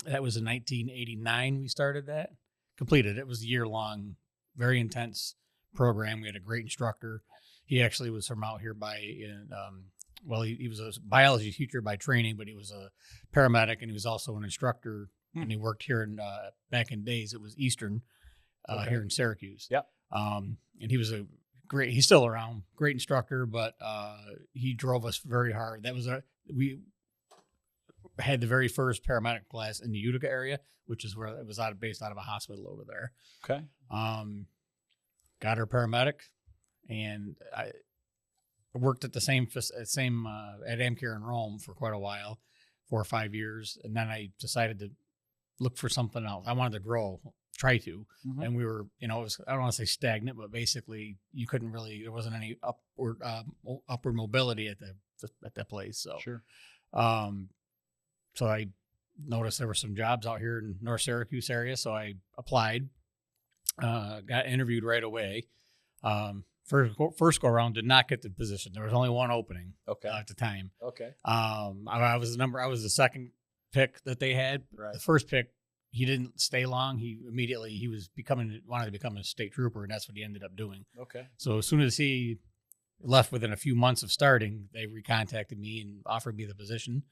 that was in 1989 we started that. Completed. It was a year-long, very intense program. We had a great instructor. He actually was from out here he was a biology teacher by training, but he was a paramedic, and he was also an instructor and he worked here in back in days. It was Eastern here in Syracuse. Yep. And he was he's still around, great instructor, but he drove us very hard. That was we had the very first paramedic class in the Utica area, which is where it was based out of a hospital over there. Okay. Got her paramedic, and I worked at the same at AmCare in Rome for quite a while, 4 or 5 years, and then I decided to look for something else. I wanted to grow, try to, and we were, it was, I don't want to say stagnant, but basically you couldn't really, there wasn't any upward mobility at that place. So sure. So I noticed there were some jobs out here in North Syracuse area, so I applied. Got interviewed right away. First go around, did not get the position. There was only one opening. At the time. Okay. I was the second pick that they had. Right. The first pick, he didn't stay long. He wanted to become a state trooper, and that's what he ended up doing. Okay. So as soon as he left within a few months of starting, they recontacted me and offered me the position.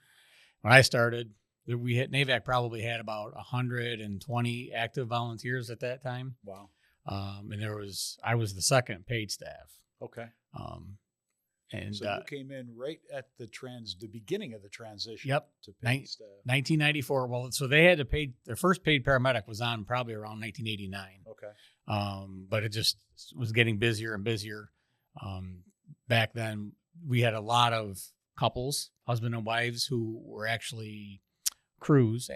When I started, NAVAC probably had about 120 active volunteers at that time. Wow. And I was the second paid staff. Okay. And so you came in right at the beginning of the transition. Yep. To paid staff. 1994. Well, so they had to pay, their first paid paramedic was on probably around 1989. Okay. But it just was getting busier and busier. Back then we had a lot of couples, husband and wives, who were actually crews.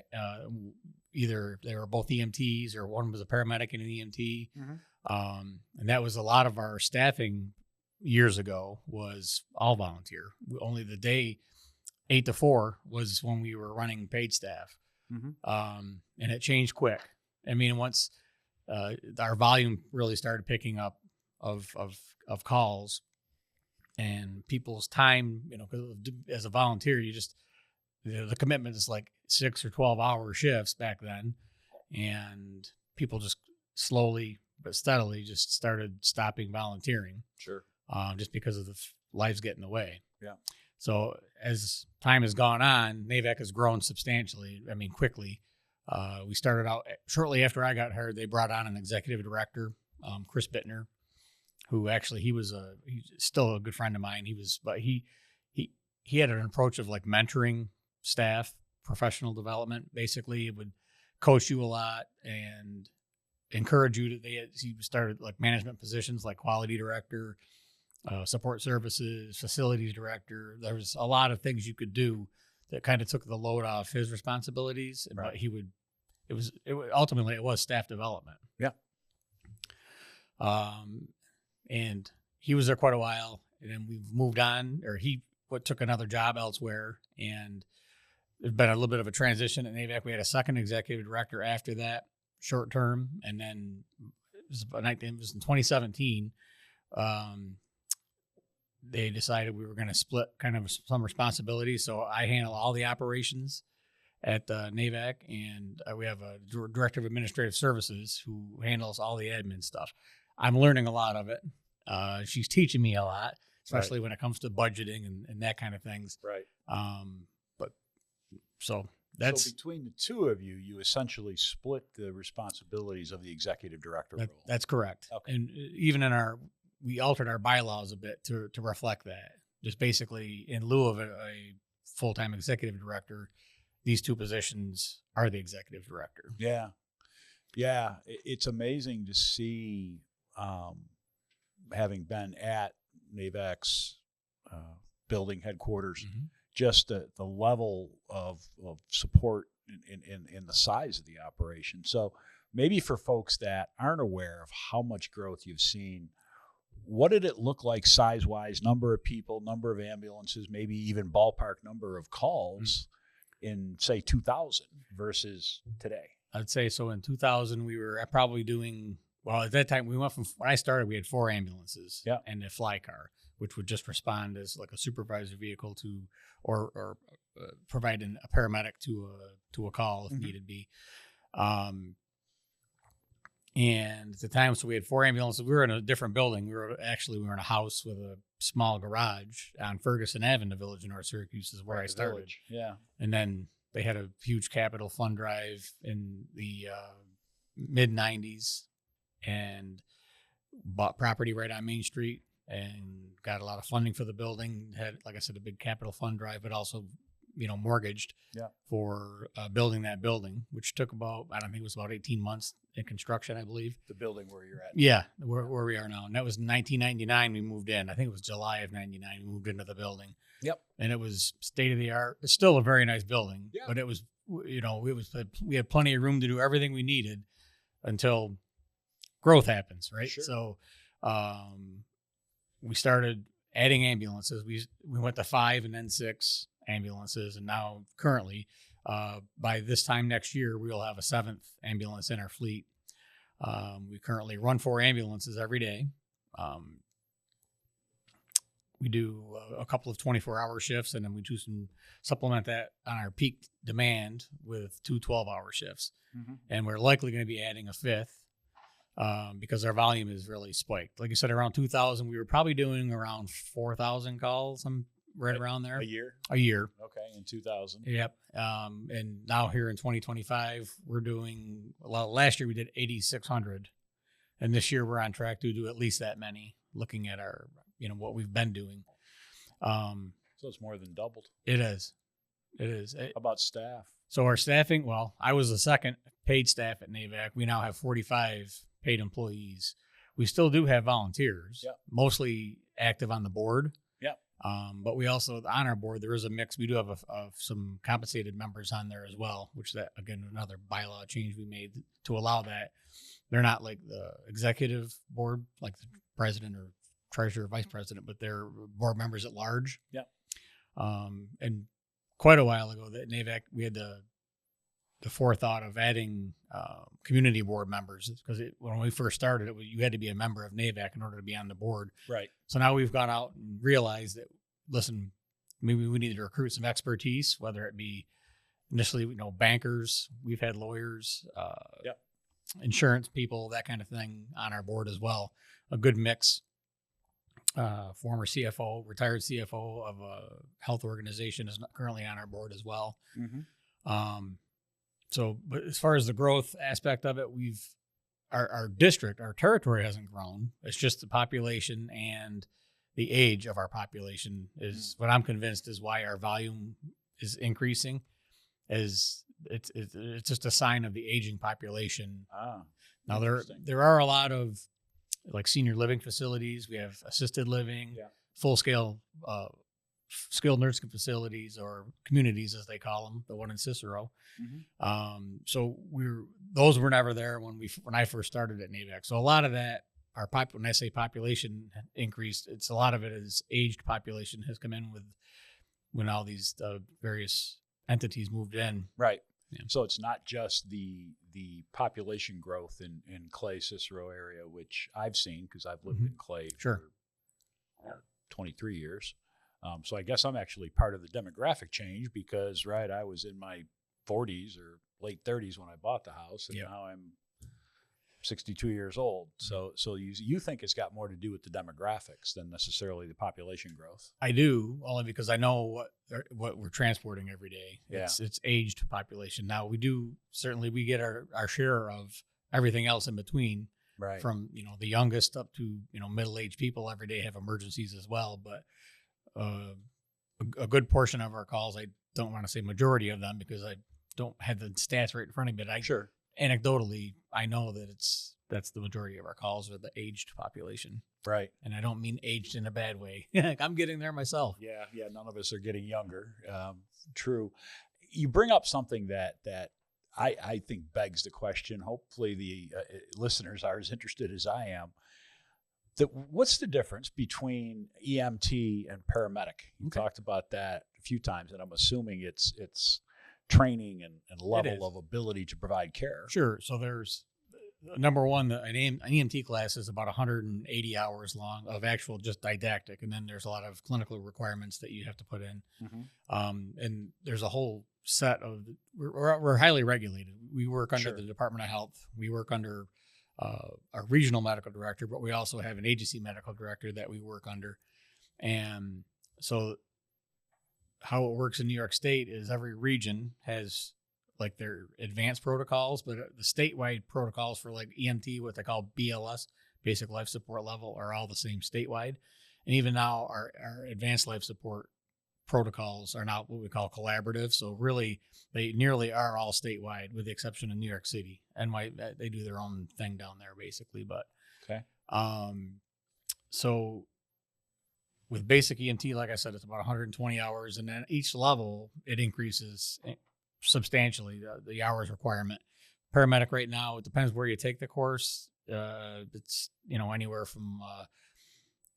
Either they were both EMTs or one was a paramedic and an EMT. And that was a lot of our staffing years ago was all volunteer. Only the day 8 to 4 was when we were running paid staff. And it changed quick. I mean, once our volume really started picking up of calls and people's time, 'cause as a volunteer, you just, the commitment is like 6 or 12-hour shifts back then. And people just slowly but steadily just started stopping volunteering. Sure. Just because of the lives getting in the way. Yeah. So as time has gone on, NAVAC has grown substantially. I mean, quickly. We started out shortly after I got hired. They brought on an executive director, Chris Bittner, who actually he's still a good friend of mine. He had an approach of like mentoring staff, professional development. Basically, it would coach you a lot and encourage you to. He started like management positions like quality director, support services, facilities director. There was a lot of things you could do that kind of took the load off his responsibilities. Right. But ultimately it was staff development. Yeah. And he was there quite a while, and then we've moved on, or he took another job elsewhere, and there's been a little bit of a transition at NAVAC. We had a second executive director after that, short term, and then it was in 2017. They decided we were going to split kind of some responsibilities. So I handle all the operations at NAVAC, and we have a director of administrative services who handles all the admin stuff. I'm learning a lot of it. She's teaching me a lot, especially when it comes to budgeting and that kind of things. Right. So between the two of you, you essentially split the responsibilities of the executive director role. That's correct. Okay. And even we altered our bylaws a bit to reflect that. Just basically, in lieu of a full-time executive director, these two positions are the executive director. Yeah. Yeah. It's amazing to see, having been at NAVAC's building headquarters, just the level of support in the size of the operation. So maybe for folks that aren't aware of how much growth you've seen, what did it look like size-wise, number of people, number of ambulances, maybe even ballpark number of calls in, say, 2000 versus today? I'd say so. In 2000, we were probably doing, well, at that time, we went from, when I started, we had 4 ambulances and a fly car, which would just respond as like a supervisor vehicle to, or provide a paramedic to a call if needed be. And at the time, so we had 4 ambulances. We were in a different building. We were in a house with a small garage on Ferguson Ave in the village in North Syracuse is where I started. Yeah. And then They had a huge capital fund drive in the mid 90s and bought property right on Main Street and got a lot of funding for the building. Had, like I said, a big capital fund drive, but also, mortgaged for building that building, which took about, I don't think it was about 18 months in construction, I believe. The building where you're at. Yeah, where we are now. And that was 1999 we moved in. I think it was July of 99 we moved into the building. Yep. And it was state of the art. It's still a very nice building, but it was, we had plenty of room to do everything we needed until growth happens, right? Sure. So we started adding ambulances. We went to 5 and then 6 ambulances, and now currently by this time next year we'll have a 7th ambulance in our fleet. We currently run 4 ambulances every day. We do a couple of 24-hour shifts, and then we do supplement that on our peak demand with 2 12-hour shifts. And we're likely going to be adding a 5th because our volume is really spiked. Like you said, around 2,000, we were probably doing around 4,000 calls, right around there. A year. Okay, in 2000. Yep. And now here in 2025, we're doing, last year we did 8,600. And this year we're on track to do at least that many, looking at our, what we've been doing. So it's more than doubled. It is. How about staff? So our staffing, I was the second paid staff at NAVAC. We now have 45 paid employees. We still do have volunteers, mostly active on the board. But we also, on our board, there is a mix. We do have some compensated members on there as well, which that, again, another bylaw change we made to allow that. They're not like the executive board, like the president or treasurer, vice president, but they're board members at large. And quite a while ago, that NAVAC, we had the forethought of adding community board members, because when we first started, you had to be a member of NAVAC in order to be on the board. Right. So now we've gone out and realized that, listen, maybe we need to recruit some expertise, whether it be initially, bankers. We've had lawyers, insurance people, that kind of thing on our board as well. A good mix. Former CFO, retired CFO of a health organization is currently on our board as well. So, but as far as the growth aspect of it, our district, our territory hasn't grown. It's just the population and the age of our population is what I'm convinced is why our volume is increasing. It's just a sign of the aging population. Now there are a lot of like senior living facilities. We have assisted living, full scale skilled nursing facilities, or communities as they call them, the one in Cicero. So those were never there when I first started at NAVAC. So a lot of that, when I say population increased, it's a lot of it is aged population has come in when all these various entities moved in. Right. So it's not just the population growth in Clay, Cicero area, which I've seen because I've lived in Clay for 23 years. So I guess I'm actually part of the demographic change because, I was in my 40s or late 30s when I bought the house, and now I'm 62 years old. So you think it's got more to do with the demographics than necessarily the population growth? I do, only because I know what we're transporting every day. Yeah. It's aged population. Now we get our share of everything else in between. Right. From the youngest up to middle-aged people every day have emergencies as well, but a good portion of our calls, I don't want to say majority of them because I don't have the stats right in front of me, but anecdotally, I know that that's the majority of our calls are the aged population. Right. And I don't mean aged in a bad way. I'm getting there myself. Yeah. None of us are getting younger. True. You bring up something that I think begs the question. Hopefully the listeners are as interested as I am. What's the difference between EMT and paramedic? You talked about that a few times, and I'm assuming it's training and level of ability to provide care. Sure. So there's number one, an EMT class is about 180 hours long of actual just didactic, and then there's a lot of clinical requirements that you have to put in. And there's a whole set of we're highly regulated. We work under the Department of Health. We work under our regional medical director, but we also have an agency medical director that we work under. And so how it works in New York State is every region has like their advanced protocols, but the statewide protocols for like EMT, what they call BLS, basic life support level, are all the same statewide. And even now our advanced life support protocols are now what we call collaborative. So really they nearly are all statewide with the exception of New York City. And they do their own thing down there basically. But okay. So with basic EMT, like I said, it's about 120 hours, and then each level it increases substantially the hours requirement. Paramedic right now, it depends where you take the course. It's anywhere from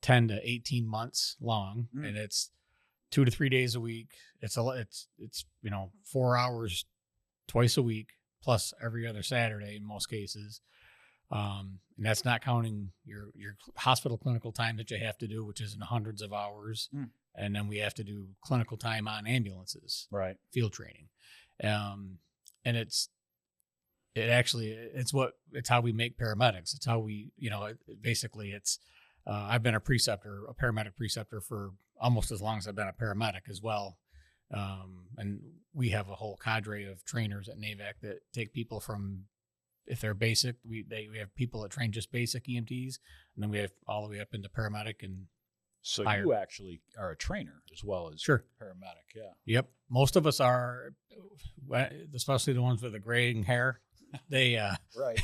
10 to 18 months long, and it's 2 to 3 days a week. It's 4 hours twice a week plus every other Saturday in most cases. And that's not counting your hospital clinical time that you have to do, which is in hundreds of hours. And then we have to do clinical time on ambulances, right? Field training. And it's how we make paramedics. It's how we, basically it's, I've been a paramedic preceptor for almost as long as I've been a paramedic as well. And we have a whole cadre of trainers at NAVAC that take people from, if they're basic, we have people that train just basic EMTs, and then we have all the way up into paramedic and so higher. You actually are a trainer as well as sure paramedic. Yeah. Yep. Most of us are, especially the ones with the graying hair. They right.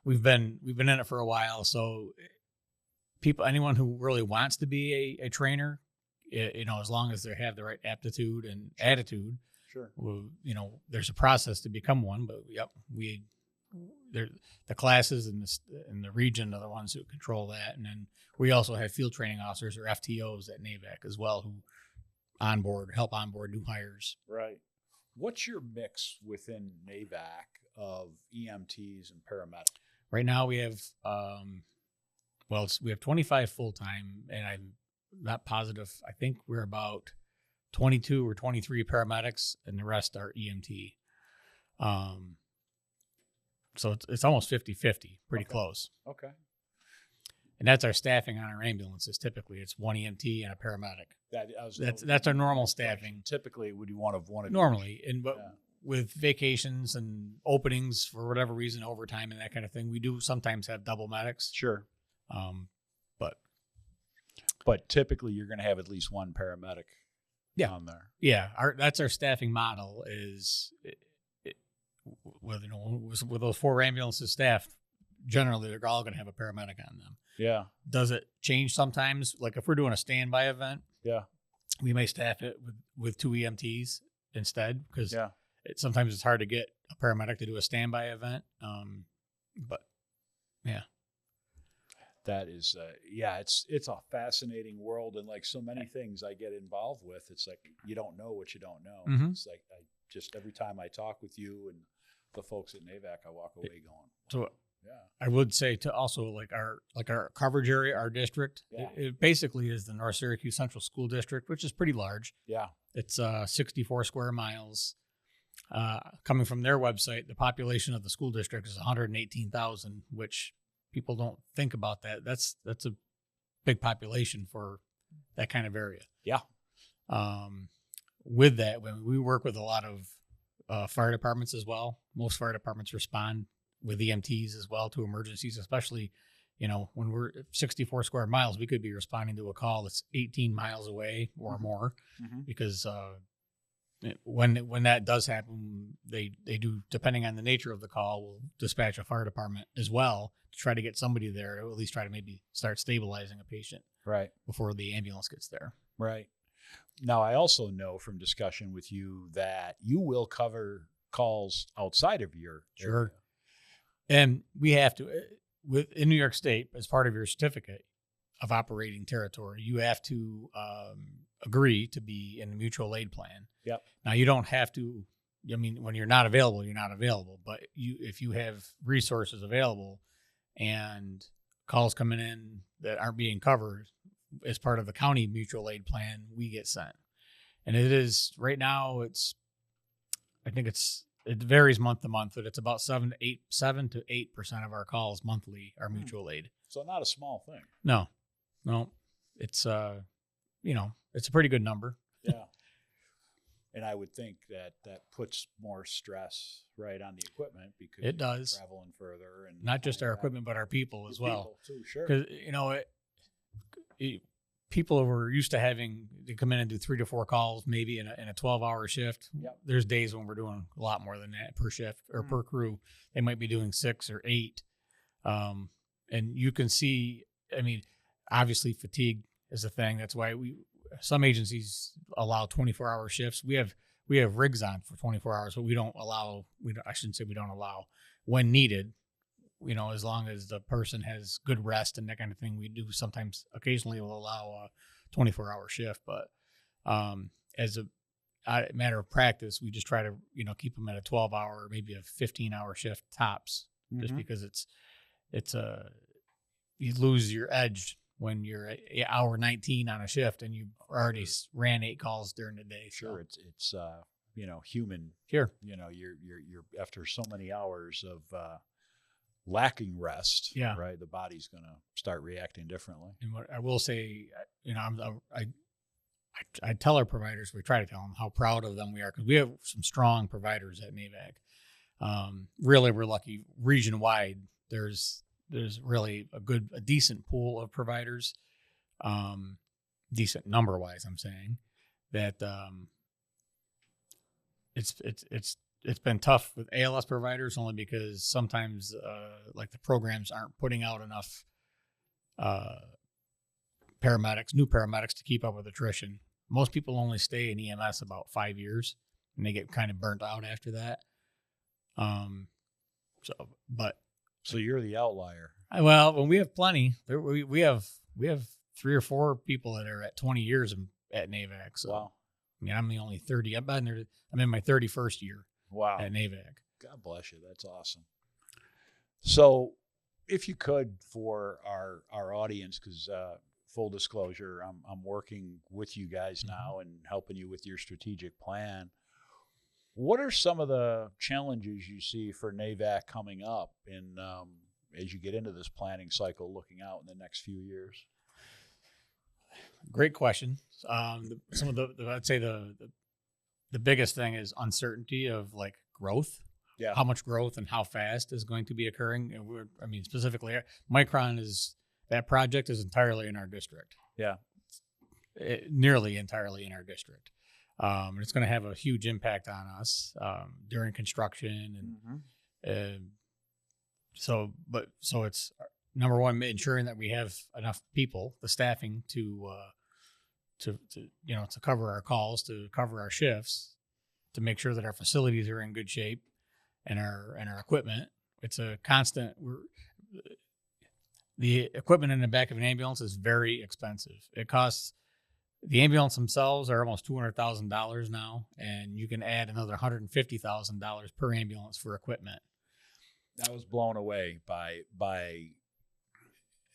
we've been in it for a while. So anyone who really wants to be a trainer, as long as they have the right aptitude and attitude, sure. There's a process to become one. But yep, the classes in the region are the ones who control that, and then we also have field training officers or FTOs at NAVAC as well who help onboard new hires. Right. What's your mix within NAVAC of EMTs and paramedics? Right now we have we have 25 full time, and I'm not positive. I think we're about 22 or 23 paramedics, and the rest are EMT. So it's almost 50-50, pretty close. Okay. And that's our staffing on our ambulances. Typically, it's one EMT and a paramedic. That's our normal staffing. Typically, would you want one? Normally, with vacations and openings for whatever reason, overtime and that kind of thing, we do sometimes have double medics. Sure. But typically, you're going to have at least one paramedic. On there. Yeah, that's our staffing model. Is with those 4 ambulances staffed, generally they're all going to have a paramedic on them. Yeah. Does it change sometimes? Like if we're doing a standby event, we may staff it with 2 EMTs instead, because sometimes it's hard to get a paramedic to do a standby event. But yeah. That is, it's a fascinating world, and like so many things I get involved with, it's like you don't know what you don't know. Mm-hmm. It's like every time I talk with you and the folks at NAVAC, I walk away going. So I would say to also like our coverage area, our district, it basically is the North Syracuse Central School District, which is pretty large. Yeah, it's 64 square miles. Coming from their website, the population of the school district is 118,000, which people don't think about that. That's a big population for that kind of area. Yeah. With that, when we work with a lot of fire departments as well, most fire departments respond with EMTs as well to emergencies, especially, when we're 64 square miles, we could be responding to a call that's 18 miles away or more, because when that does happen, they do, depending on the nature of the call, will dispatch a fire department as well to try to get somebody there, or at least try to maybe start stabilizing a patient before the ambulance gets there. Right. Now, I also know from discussion with you that you will cover calls outside of your area. And we have to, in New York State, as part of your certificate of operating territory, you have to agree to be in the mutual aid plan. Yep. Now, you don't have to, when you're not available, you're not available. But if you have resources available and calls coming in that aren't being covered as part of the county mutual aid plan, we get sent. And it is, right now, it varies month to month, but it's about 7 to 8% of our calls monthly are mutual aid. So not a small thing. No, it's it's a pretty good number. Yeah. And I would think that puts more stress right on the equipment because It does. you're traveling further, and Not just our equipment, but our people as well. People too, sure. Because people were used to having to come in and do 3 to 4 calls maybe in a 12-hour shift. Yep. There's days when we're doing a lot more than that per shift or per crew. They might be doing 6 or 8. And you can see, I mean, obviously fatigue is a thing. That's why some agencies allow 24-hour shifts. We have rigs on for 24 hours, but I shouldn't say we don't allow when needed, as long as the person has good rest and that kind of thing. We do sometimes occasionally will allow a 24-hour shift, but as a matter of practice, we just try to, keep them at a 12-hour, maybe a 15-hour shift tops, just because you lose your edge when you're at hour 19 on a shift and you already ran 8 calls during the day. Sure. So. It's human. Sure. You're after so many hours of lacking rest. Yeah. Right. The body's going to start reacting differently. And what I will say, I tell our providers, we try to tell them how proud of them we are, because we have some strong providers at NAVAC. Really, we're lucky region wide. There's really a decent pool of providers, decent number wise. I'm saying that it's been tough with ALS providers only because sometimes like the programs aren't putting out enough new paramedics to keep up with attrition. Most people only stay in EMS about 5 years, and they get kind of burnt out after that. So you're the outlier. Well, when we have plenty, we have 3 or 4 people that are at 20 years at NAVAC. So, wow. I mean, I'm the only 30. I'm in my 31st year. Wow. At NAVAC. God bless you. That's awesome. So, if you could, for our audience, because full disclosure, I'm working with you guys now and helping you with your strategic plan. What are some of the challenges you see for NAVAC coming up in as you get into this planning cycle, looking out in the next few years? Great question. Some of I'd say the biggest thing is uncertainty of like growth. Yeah. How much growth and how fast is going to be occurring. And specifically, Micron that project is entirely in our district. Yeah. Nearly entirely in our district. And it's going to have a huge impact on us during construction, and so it's number one, ensuring that we have enough people, the staffing to cover our calls, to cover our shifts, to make sure that our facilities are in good shape, and our equipment. It's a constant. The equipment in the back of an ambulance is very expensive. It costs. The ambulance themselves are almost $200,000 now, and you can add another $150,000 per ambulance for equipment. I was blown away by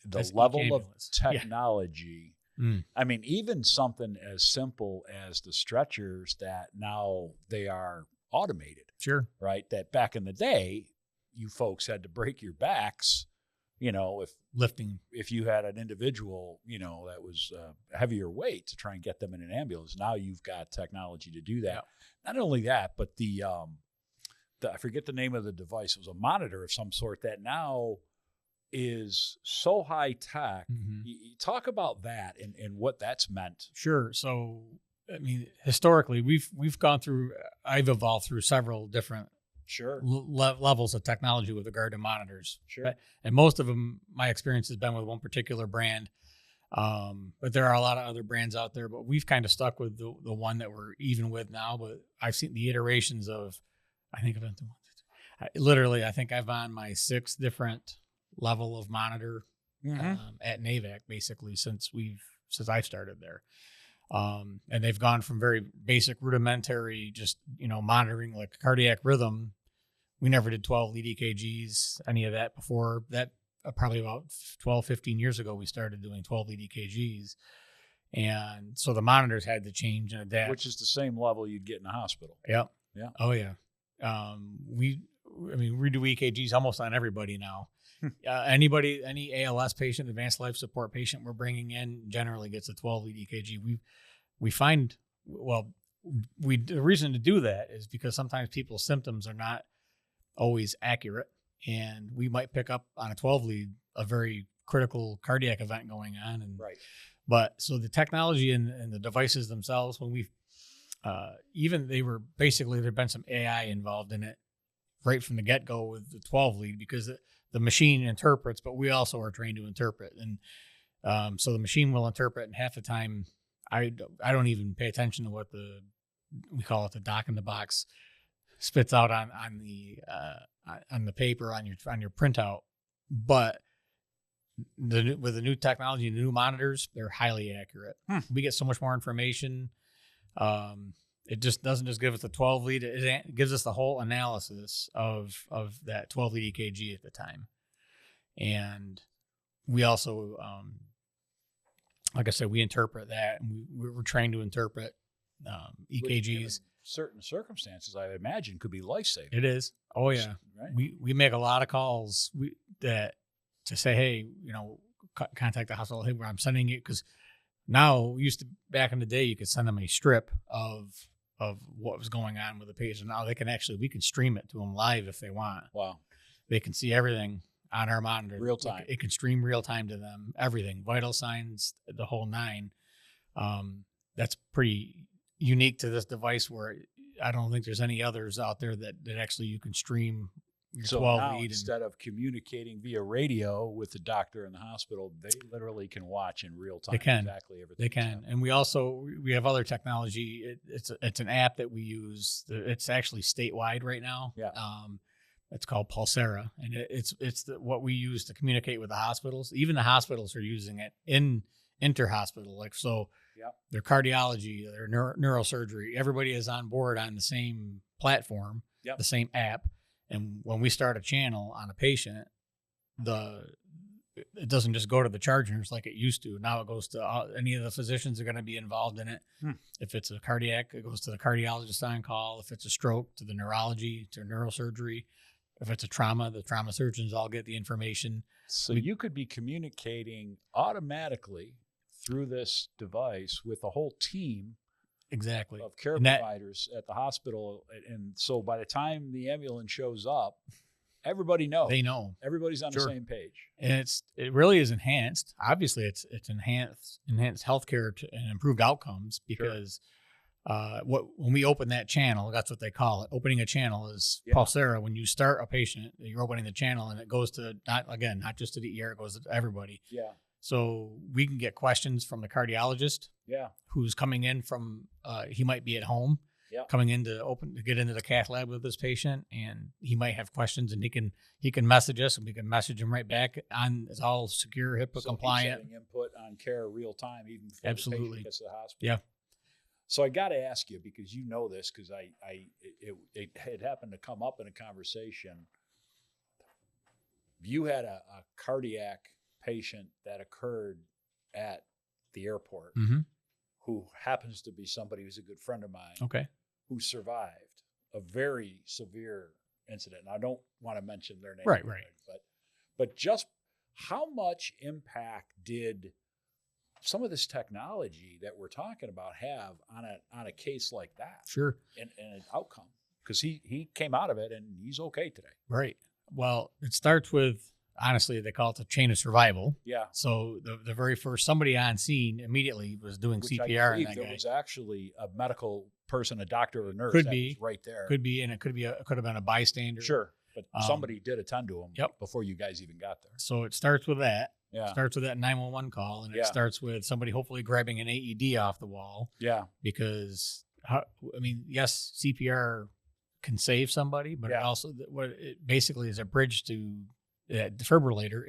the level of technology. Yeah. I mean, even something as simple as the stretchers that now they are automated. Sure. Right? That back in the day, you folks had to break your backs. If lifting, if you had an individual, that was heavier weight to try and get them in an ambulance, now you've got technology to do that. Yeah. Not only that, but the I forget the name of the device. It was a monitor of some sort that now is so high tech. You talk about that and what that's meant. Sure. So, I mean, historically, we've gone through. I've evolved through several different. Sure. Levels of technology with regard to monitors. Sure. And most of them, my experience has been with one particular brand. But there are a lot of other brands out there, but we've kind of stuck with the one that we're even with now. But I've seen the iterations of, I think I've been through I think I've on my 6th different level of monitor at NAVAC, basically, since I've started there. And they've gone from very basic rudimentary, just, monitoring like cardiac rhythm. We never did 12 lead EKGs, any of that before that. Probably about 12, 15 years ago, we started doing 12 lead EKGs. And so the monitors had to change and adapt. Which is the same level you'd get in a hospital. Yep. Yeah. Oh, yeah. We do EKGs almost on everybody now. Any ALS patient, advanced life support patient we're bringing in generally gets a 12 lead EKG. We find, the reason to do that is because sometimes people's symptoms are not always accurate, and we might pick up on a 12 lead a very critical cardiac event going on. And but so the technology and the devices themselves, when we there'd been some AI involved in it right from the get-go with the 12 lead, because the machine interprets, but we also are trained to interpret. And so the machine will interpret, and half the time I don't even pay attention to what we call it the doc in the box spits out on the paper on your printout. But with the new technology and the new monitors, they're highly accurate. We get so much more information. It just doesn't just give us the 12 lead. It gives us the whole analysis of that 12 lead EKG at the time. And we also, like I said, we interpret that, and we're trained to interpret EKGs. Certain circumstances, I imagine, could be life-saving. It is. Oh yeah. Right. We make a lot of calls to say, hey, contact the hospital. Hey, where I'm sending you, because now back in the day, you could send them a strip of what was going on with the patient. Now we can stream it to them live if they want. Wow. They can see everything on our monitor. Real time. It can stream real time to them, everything, vital signs, the whole nine. That's pretty unique to this device, where I don't think there's any others out there that actually you can stream your 12 lead. Instead of communicating via radio with the doctor in the hospital, they literally can watch in real time. They can. Exactly everything. They can. And we have other technology. It's an app that we use. It's actually statewide right now. Yeah. It's called Pulsera, and it's what we use to communicate with the hospitals. Even the hospitals are using it in inter-hospital. Like, so their cardiology, their neurosurgery, everybody is on board on the same platform, the same app. And when we start a channel on a patient, it doesn't just go to the chargers like it used to. Now it goes to any of the physicians are going to be involved in it. If it's a cardiac, it goes to the cardiologist on call. If it's a stroke, to the neurology, to neurosurgery. If it's a trauma, the trauma surgeons all get the information. So you could be communicating automatically through this device with a whole team of care providers at the hospital. And so by the time the ambulance shows up, everybody knows. They know. Everybody's on the same page. And it really is enhanced. Obviously, it's enhanced healthcare and improved outcomes, because when we open that channel, that's what they call it. Opening a channel is Pulsera. When you start a patient, you're opening the channel, and it goes to not just to the ER, it goes to everybody. Yeah. So we can get questions from the cardiologist. Yeah. Who's coming in from? He might be at home. Yeah. Coming in to get into the cath lab with this patient, and he might have questions, and he can message us, and we can message him right back. It's all secure, HIPAA compliant. He's input on care real time, even before Absolutely. the patient gets to the hospital. Yeah. So I got to ask you, because you know this, because it happened to come up in a conversation. You had a cardiac patient that occurred at the airport, who happens to be somebody who's a good friend of mine. Okay. Who survived a very severe incident. And I don't want to mention their name. Right. But just how much impact did some of this technology that we're talking about have on a case like that? Sure. And an outcome? Because he came out of it and he's okay today. Right. Well, it starts with, honestly, they call it the chain of survival. Yeah. So the very first, somebody on scene immediately was doing CPR. I believe was actually a medical person, a doctor or nurse. Could be right there. Could be, and it could have been a bystander. Sure. But somebody did attend to him before you guys even got there. So it starts with that. Yeah. Starts with that 911 call, and it starts with somebody hopefully grabbing an AED off the wall. Yeah. Because, yes, CPR can save somebody, but it also, it basically is a bridge to that defibrillator.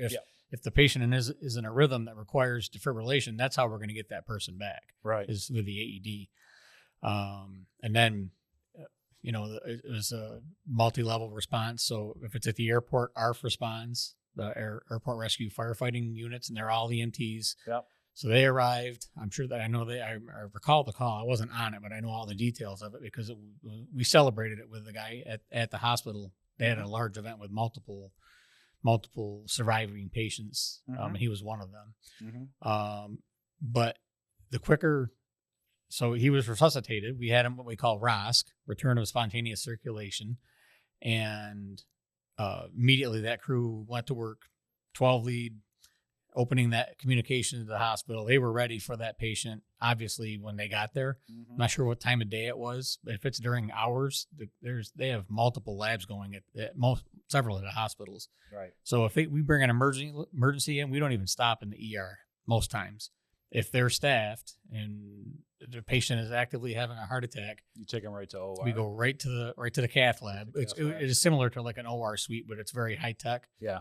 If the patient is in a rhythm that requires defibrillation, that's how we're going to get that person back. Right. Is with the AED. And then, it was a multi-level response. So if it's at the airport, ARF responds, the airport rescue firefighting units, and they're all EMTs. Yep. So they arrived. I'm sure that I recall the call. I wasn't on it, but I know all the details of it, because we celebrated it with the guy at the hospital. They had a large event with multiple surviving patients, and he was one of them. But the quicker so he was resuscitated. We had him what we call ROSC, return of spontaneous circulation, and immediately that crew went to work, 12 lead, opening that communication to the hospital. They were ready for that patient, obviously, when they got there. I'm not sure what time of day it was, but if it's during hours, they have multiple labs going at several of the hospitals. Right. So if we bring an emergency in, we don't even stop in the ER most times. If they're staffed and the patient is actively having a heart attack, You take them right to OR. we go right to the cath lab. It is similar to like an OR suite, but it's very high tech. Yeah.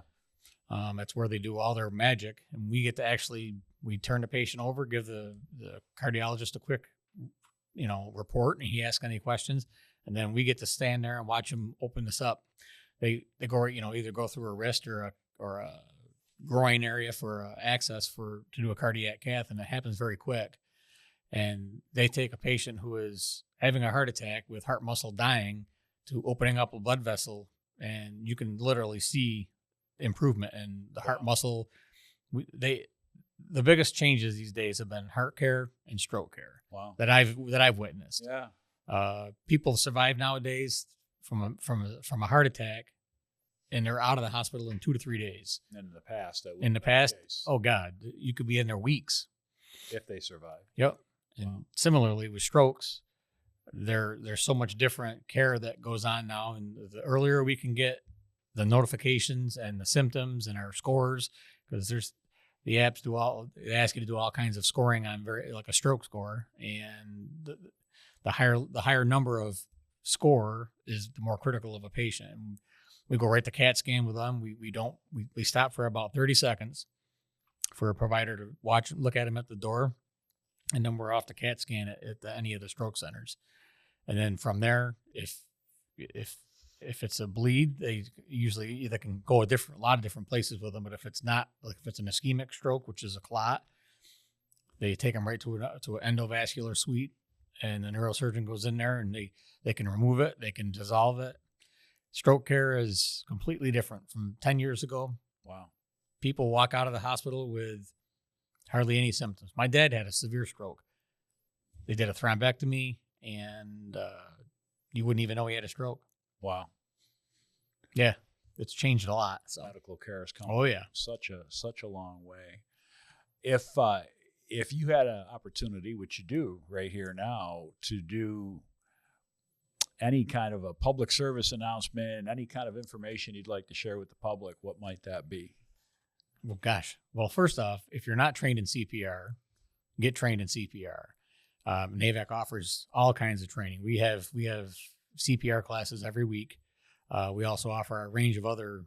That's where they do all their magic, and we get to we turn the patient over, give the cardiologist a quick, report, and he asks any questions, and then we get to stand there and watch him open this up. They go, either go through a wrist or a groin area for access to do a cardiac cath, and it happens very quick. And they take a patient who is having a heart attack with heart muscle dying to opening up a blood vessel, and you can literally see improvement in the heart muscle. The biggest changes these days have been heart care and stroke care. Wow. That I've witnessed. Yeah. People survive nowadays from a heart attack, and they're out of the hospital in 2 to 3 days. And in the past, that In the past, the case, oh God, you could be in there weeks. if they survive. Yep. And similarly with strokes, there's so much different care that goes on now, and the earlier we can get the notifications and the symptoms and our scores, because there's the apps they ask you to do all kinds of scoring on like a stroke score, and the higher number of score is the more critical of a patient. And we go right to CAT scan with them. We stop for about 30 seconds for a provider to look at him at the door, and then we're off to CAT scan at any of the stroke centers. And then from there, if it's a bleed, they usually either can go a lot of different places with them. But if it's not, like if it's an ischemic stroke, which is a clot, they take them right to an endovascular suite, and the neurosurgeon goes in there and they can remove it, they can dissolve it. Stroke care is completely different from 10 years ago. Wow. People walk out of the hospital with hardly any symptoms. My dad had a severe stroke. They did a thrombectomy, and you wouldn't even know he had a stroke. Wow. Yeah, it's changed a lot. So Medical care has come. Oh yeah, such a long way. If you had an opportunity, which you do right here now, to do any kind of a public service announcement, any kind of information you'd like to share with the public, what might that be? Well, gosh. Well, first off, if you're not trained in CPR, get trained in CPR. NAVAC offers all kinds of training. We have CPR classes every week. We also offer a range of other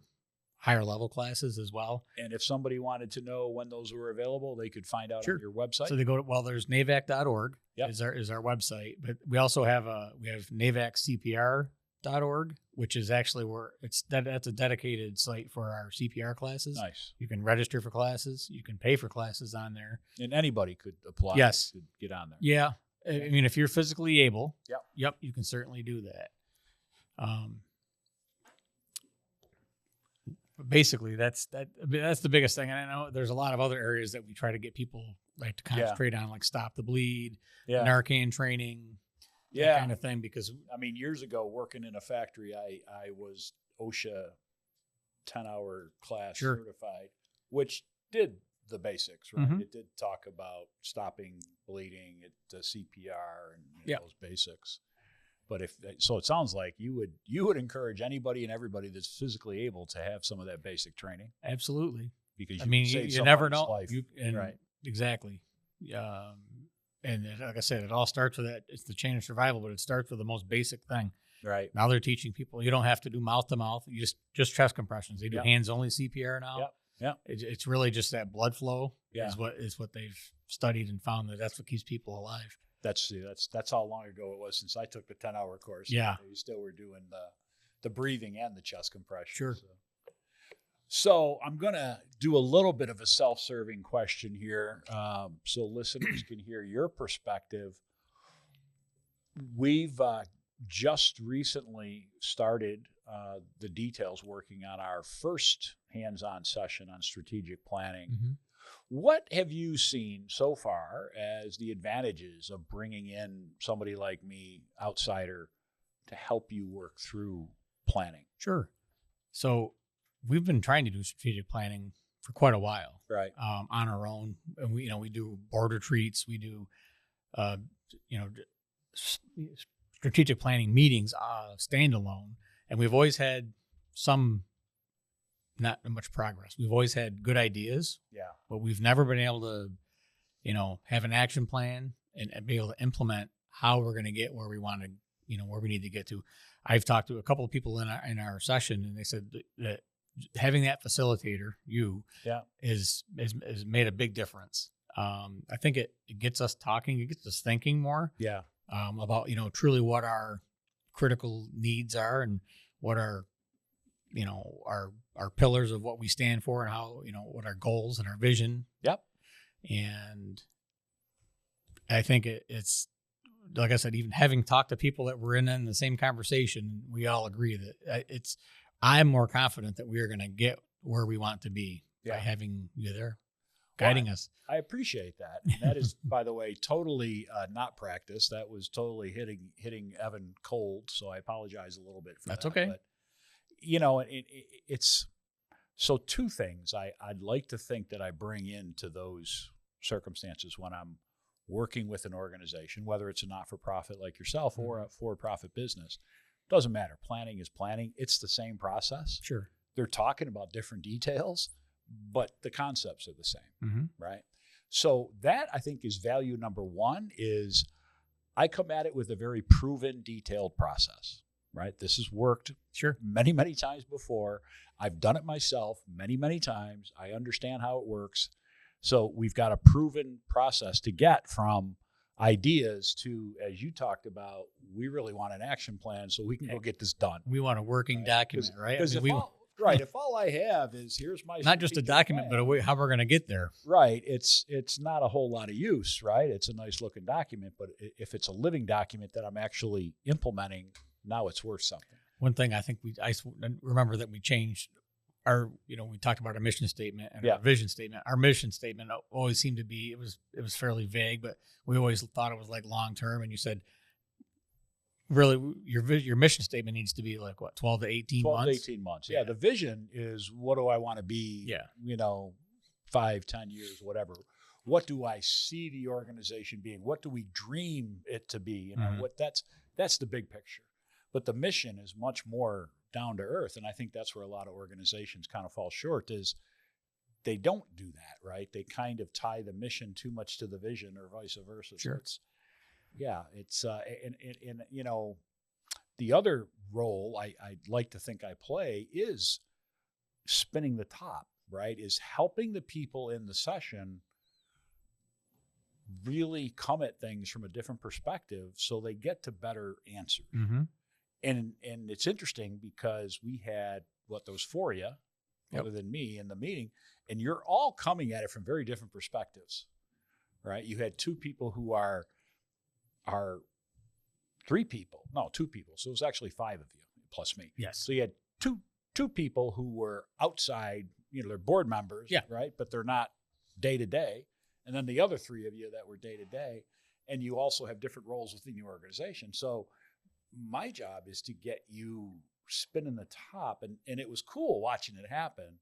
higher level classes as well. And if somebody wanted to know when those were available, they could find out on your website. So they go to, there's NAVAC.org Yep. is our website, but we also have NAVACCPR.org, which is actually that's a dedicated site for our CPR classes. Nice. You can register for classes. You can pay for classes on there. And anybody could apply. Yes. To get on there. Yeah. I mean, if you're physically able, Yep, you can certainly do that. But basically, that's the biggest thing. And I know there's a lot of other areas that we try to get people like to concentrate on, like stop the bleed, Narcan training, that kind of thing. Because I mean, years ago, working in a factory, I was OSHA 10-hour class certified, which did the basics, right? Mm-hmm. It did talk about stopping bleeding, the CPR, and those basics. But so it sounds like you would encourage anybody and everybody that's physically able to have some of that basic training. Absolutely. Because you never know. Life. Right. Exactly. And like I said, it all starts with that. It's the chain of survival, but it starts with the most basic thing. Right. Now they're teaching people you don't have to do mouth to mouth. You just chest compressions. They do hands only CPR now. Yep. Yeah. It's really just that blood flow. Yeah. Is what they've studied and found that's what keeps people alive. That's how long ago it was since I took the 10-hour course. Yeah. We still were doing the breathing and the chest compression. Sure. So I'm going to do a little bit of a self-serving question here so listeners can hear your perspective. We've just recently started the details working on our first hands-on session on strategic planning. Mm-hmm. What have you seen so far as the advantages of bringing in somebody like me, outsider, to help you work through planning? Sure. So we've been trying to do strategic planning for quite a while, Right. On our own. And we do board retreats, we do, strategic planning meetings, standalone, and we've always had not much progress. We've always had good ideas, but we've never been able to, have an action plan and be able to implement how we're going to get where we want to, where we need to get to. I've talked to a couple of people in our session, and they said that having that facilitator, is made a big difference. I think it gets us talking, it gets us thinking more. About truly what our critical needs are and what our pillars of what we stand for, and how what our goals and our vision. And I think it's like I said, even having talked to people that were in the same conversation, we all agree that I'm more confident that we are going to get where we want to be by having you there guiding us. I appreciate that. That is, by the way, totally not practice. That was totally hitting Evan cold. So I apologize a little bit for that. That's okay. But, it's so two things I'd like to think that I bring into those circumstances when I'm working with an organization, whether it's a not-for-profit like yourself or a for-profit business. Doesn't matter. Planning is planning. It's the same process. Sure. They're talking about different details, but the concepts are the same, right? So that, I think, is value number one, is I come at it with a very proven, detailed process, right? This has worked many, many times before. I've done it myself many, many times. I understand how it works. So we've got a proven process to get from ideas to, as you talked about, we really want an action plan so we can go get this done. We want a working document, right? Because if all I have is here's my not just a document, plan, but how we're going to get there. Right. It's not a whole lot of use, right? It's a nice looking document, but if it's a living document that I'm actually implementing, now it's worth something. One thing I think I remember that we changed our, we talked about our mission statement and our vision statement. Our mission statement always seemed to be, it was fairly vague, but we always thought it was like long term. And you said, really, your mission statement needs to be like what, 12 to 18 months? 12 to 18 months. Yeah. The vision is, what do I want to be? 5, 10 years, whatever. What do I see the organization being? What do we dream it to be? That's the big picture. But the mission is much more down to earth. And I think that's where a lot of organizations kind of fall short, is they don't do that, right? They kind of tie the mission too much to the vision, or vice versa. Sure. So the other role I'd like to think I play is spinning the top, right? Is helping the people in the session really come at things from a different perspective so they get to better answers. And it's interesting because we had, there was 4 of you, other than me, in the meeting, and you're all coming at it from very different perspectives, right? You had 2 people who are 3 people. No, 2 people. So it was actually 5 of you plus me. Yes. So you had two people who were outside, they're board members, right? But they're not day to day. And then the other 3 of you that were day to day, and you also have different roles within your organization. So my job is to get you spinning the top. And it was cool watching it happen,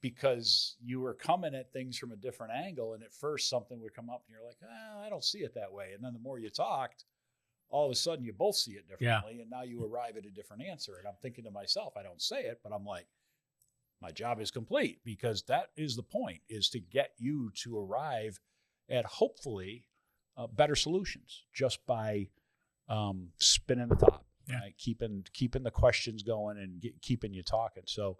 because you were coming at things from a different angle. And at first something would come up and you're like, I don't see it that way. And then the more you talked, all of a sudden you both see it differently. And now you arrive at a different answer. And I'm thinking to myself, I don't say it, but I'm like, my job is complete, because that is the point, is to get you to arrive at hopefully better solutions just by spinning the top, right? Keeping the questions going and keeping you talking. So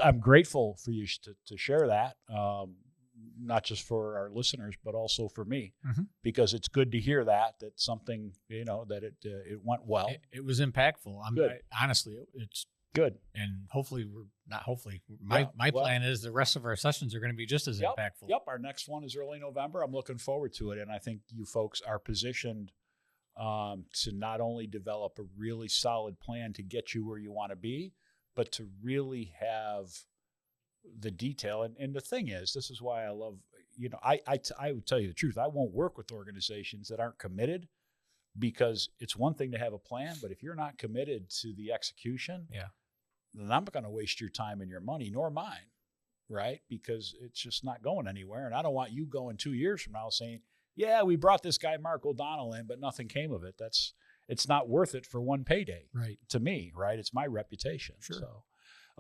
I'm grateful for you to share that, not just for our listeners, but also for me, because it's good to hear that something, that it went well. It was impactful. Honestly, it's good. And hopefully my plan is the rest of our sessions are going to be just as impactful. Our next one is early November. I'm looking forward to it. And I think you folks are positioned to not only develop a really solid plan to get you where you want to be, but to really have the detail. And the thing is, this is why I love, I would tell you the truth. I won't work with organizations that aren't committed, because it's one thing to have a plan, but if you're not committed to the execution, then I'm not going to waste your time and your money, nor mine, right? Because it's just not going anywhere. And I don't want you going 2 years from now saying, yeah, we brought this guy Mark O'Donnell in, but nothing came of it. It's not worth it for one payday, right? To me, right? It's my reputation. Sure. So,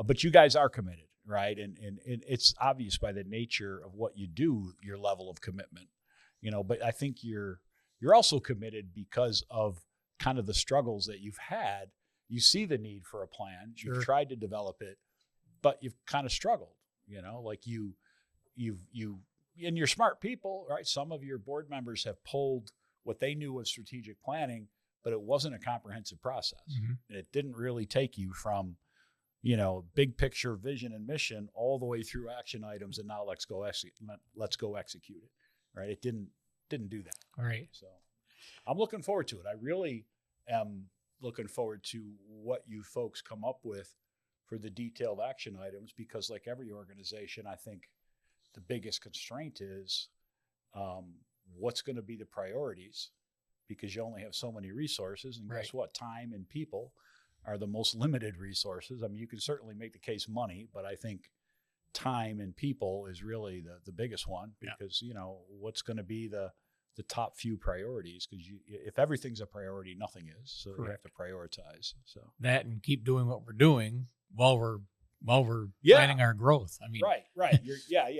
but you guys are committed, right? And it's obvious by the nature of what you do, your level of commitment, but I think you're also committed because of kind of the struggles that you've had. You see the need for a plan. Sure. You've tried to develop it, but you've kind of struggled, like you've and you're smart people, right? Some of your board members have pulled what they knew was strategic planning, but it wasn't a comprehensive process. Mm-hmm. And it didn't really take you from, big picture vision and mission all the way through action items. And now let's go execute it. Right. It didn't do that. All right. So I'm looking forward to it. I really am looking forward to what you folks come up with for the detailed action items, because like every organization, I think the biggest constraint is what's going to be the priorities, because you only have so many resources. And guess what? Time and people are the most limited resources. I mean, you can certainly make the case money, but I think time and people is really the biggest one, because, what's going to be the top few priorities, because if everything's a priority, nothing is. So you have to prioritize. So that, and keep doing what we're doing while we're planning our growth. I mean, right.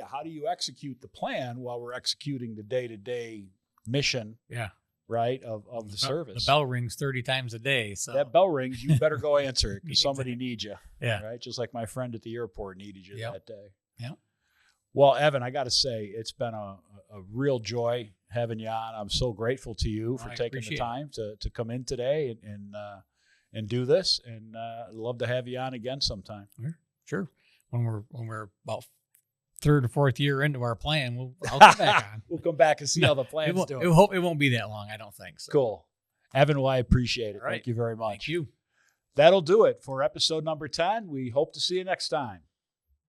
How do you execute the plan while we're executing the day-to-day mission? Yeah. Right. Of the service. The bell rings 30 times a day. So that bell rings, you better go answer it, because somebody needs you. Yeah. Right. Just like my friend at the airport needed you that day. Yeah. Well, Evan, I got to say, it's been a real joy having you on. I'm so grateful to you for taking the time to come in today and do this. And I'd love to have you on again sometime. Sure. When we're about third or fourth year into our plan, I'll come back on. We'll come back and see how the plan's doing. It won't be that long, I don't think. So. Cool. Evan, well, I appreciate it. Right. Thank you very much. Thank you. That'll do it for episode number 10. We hope to see you next time.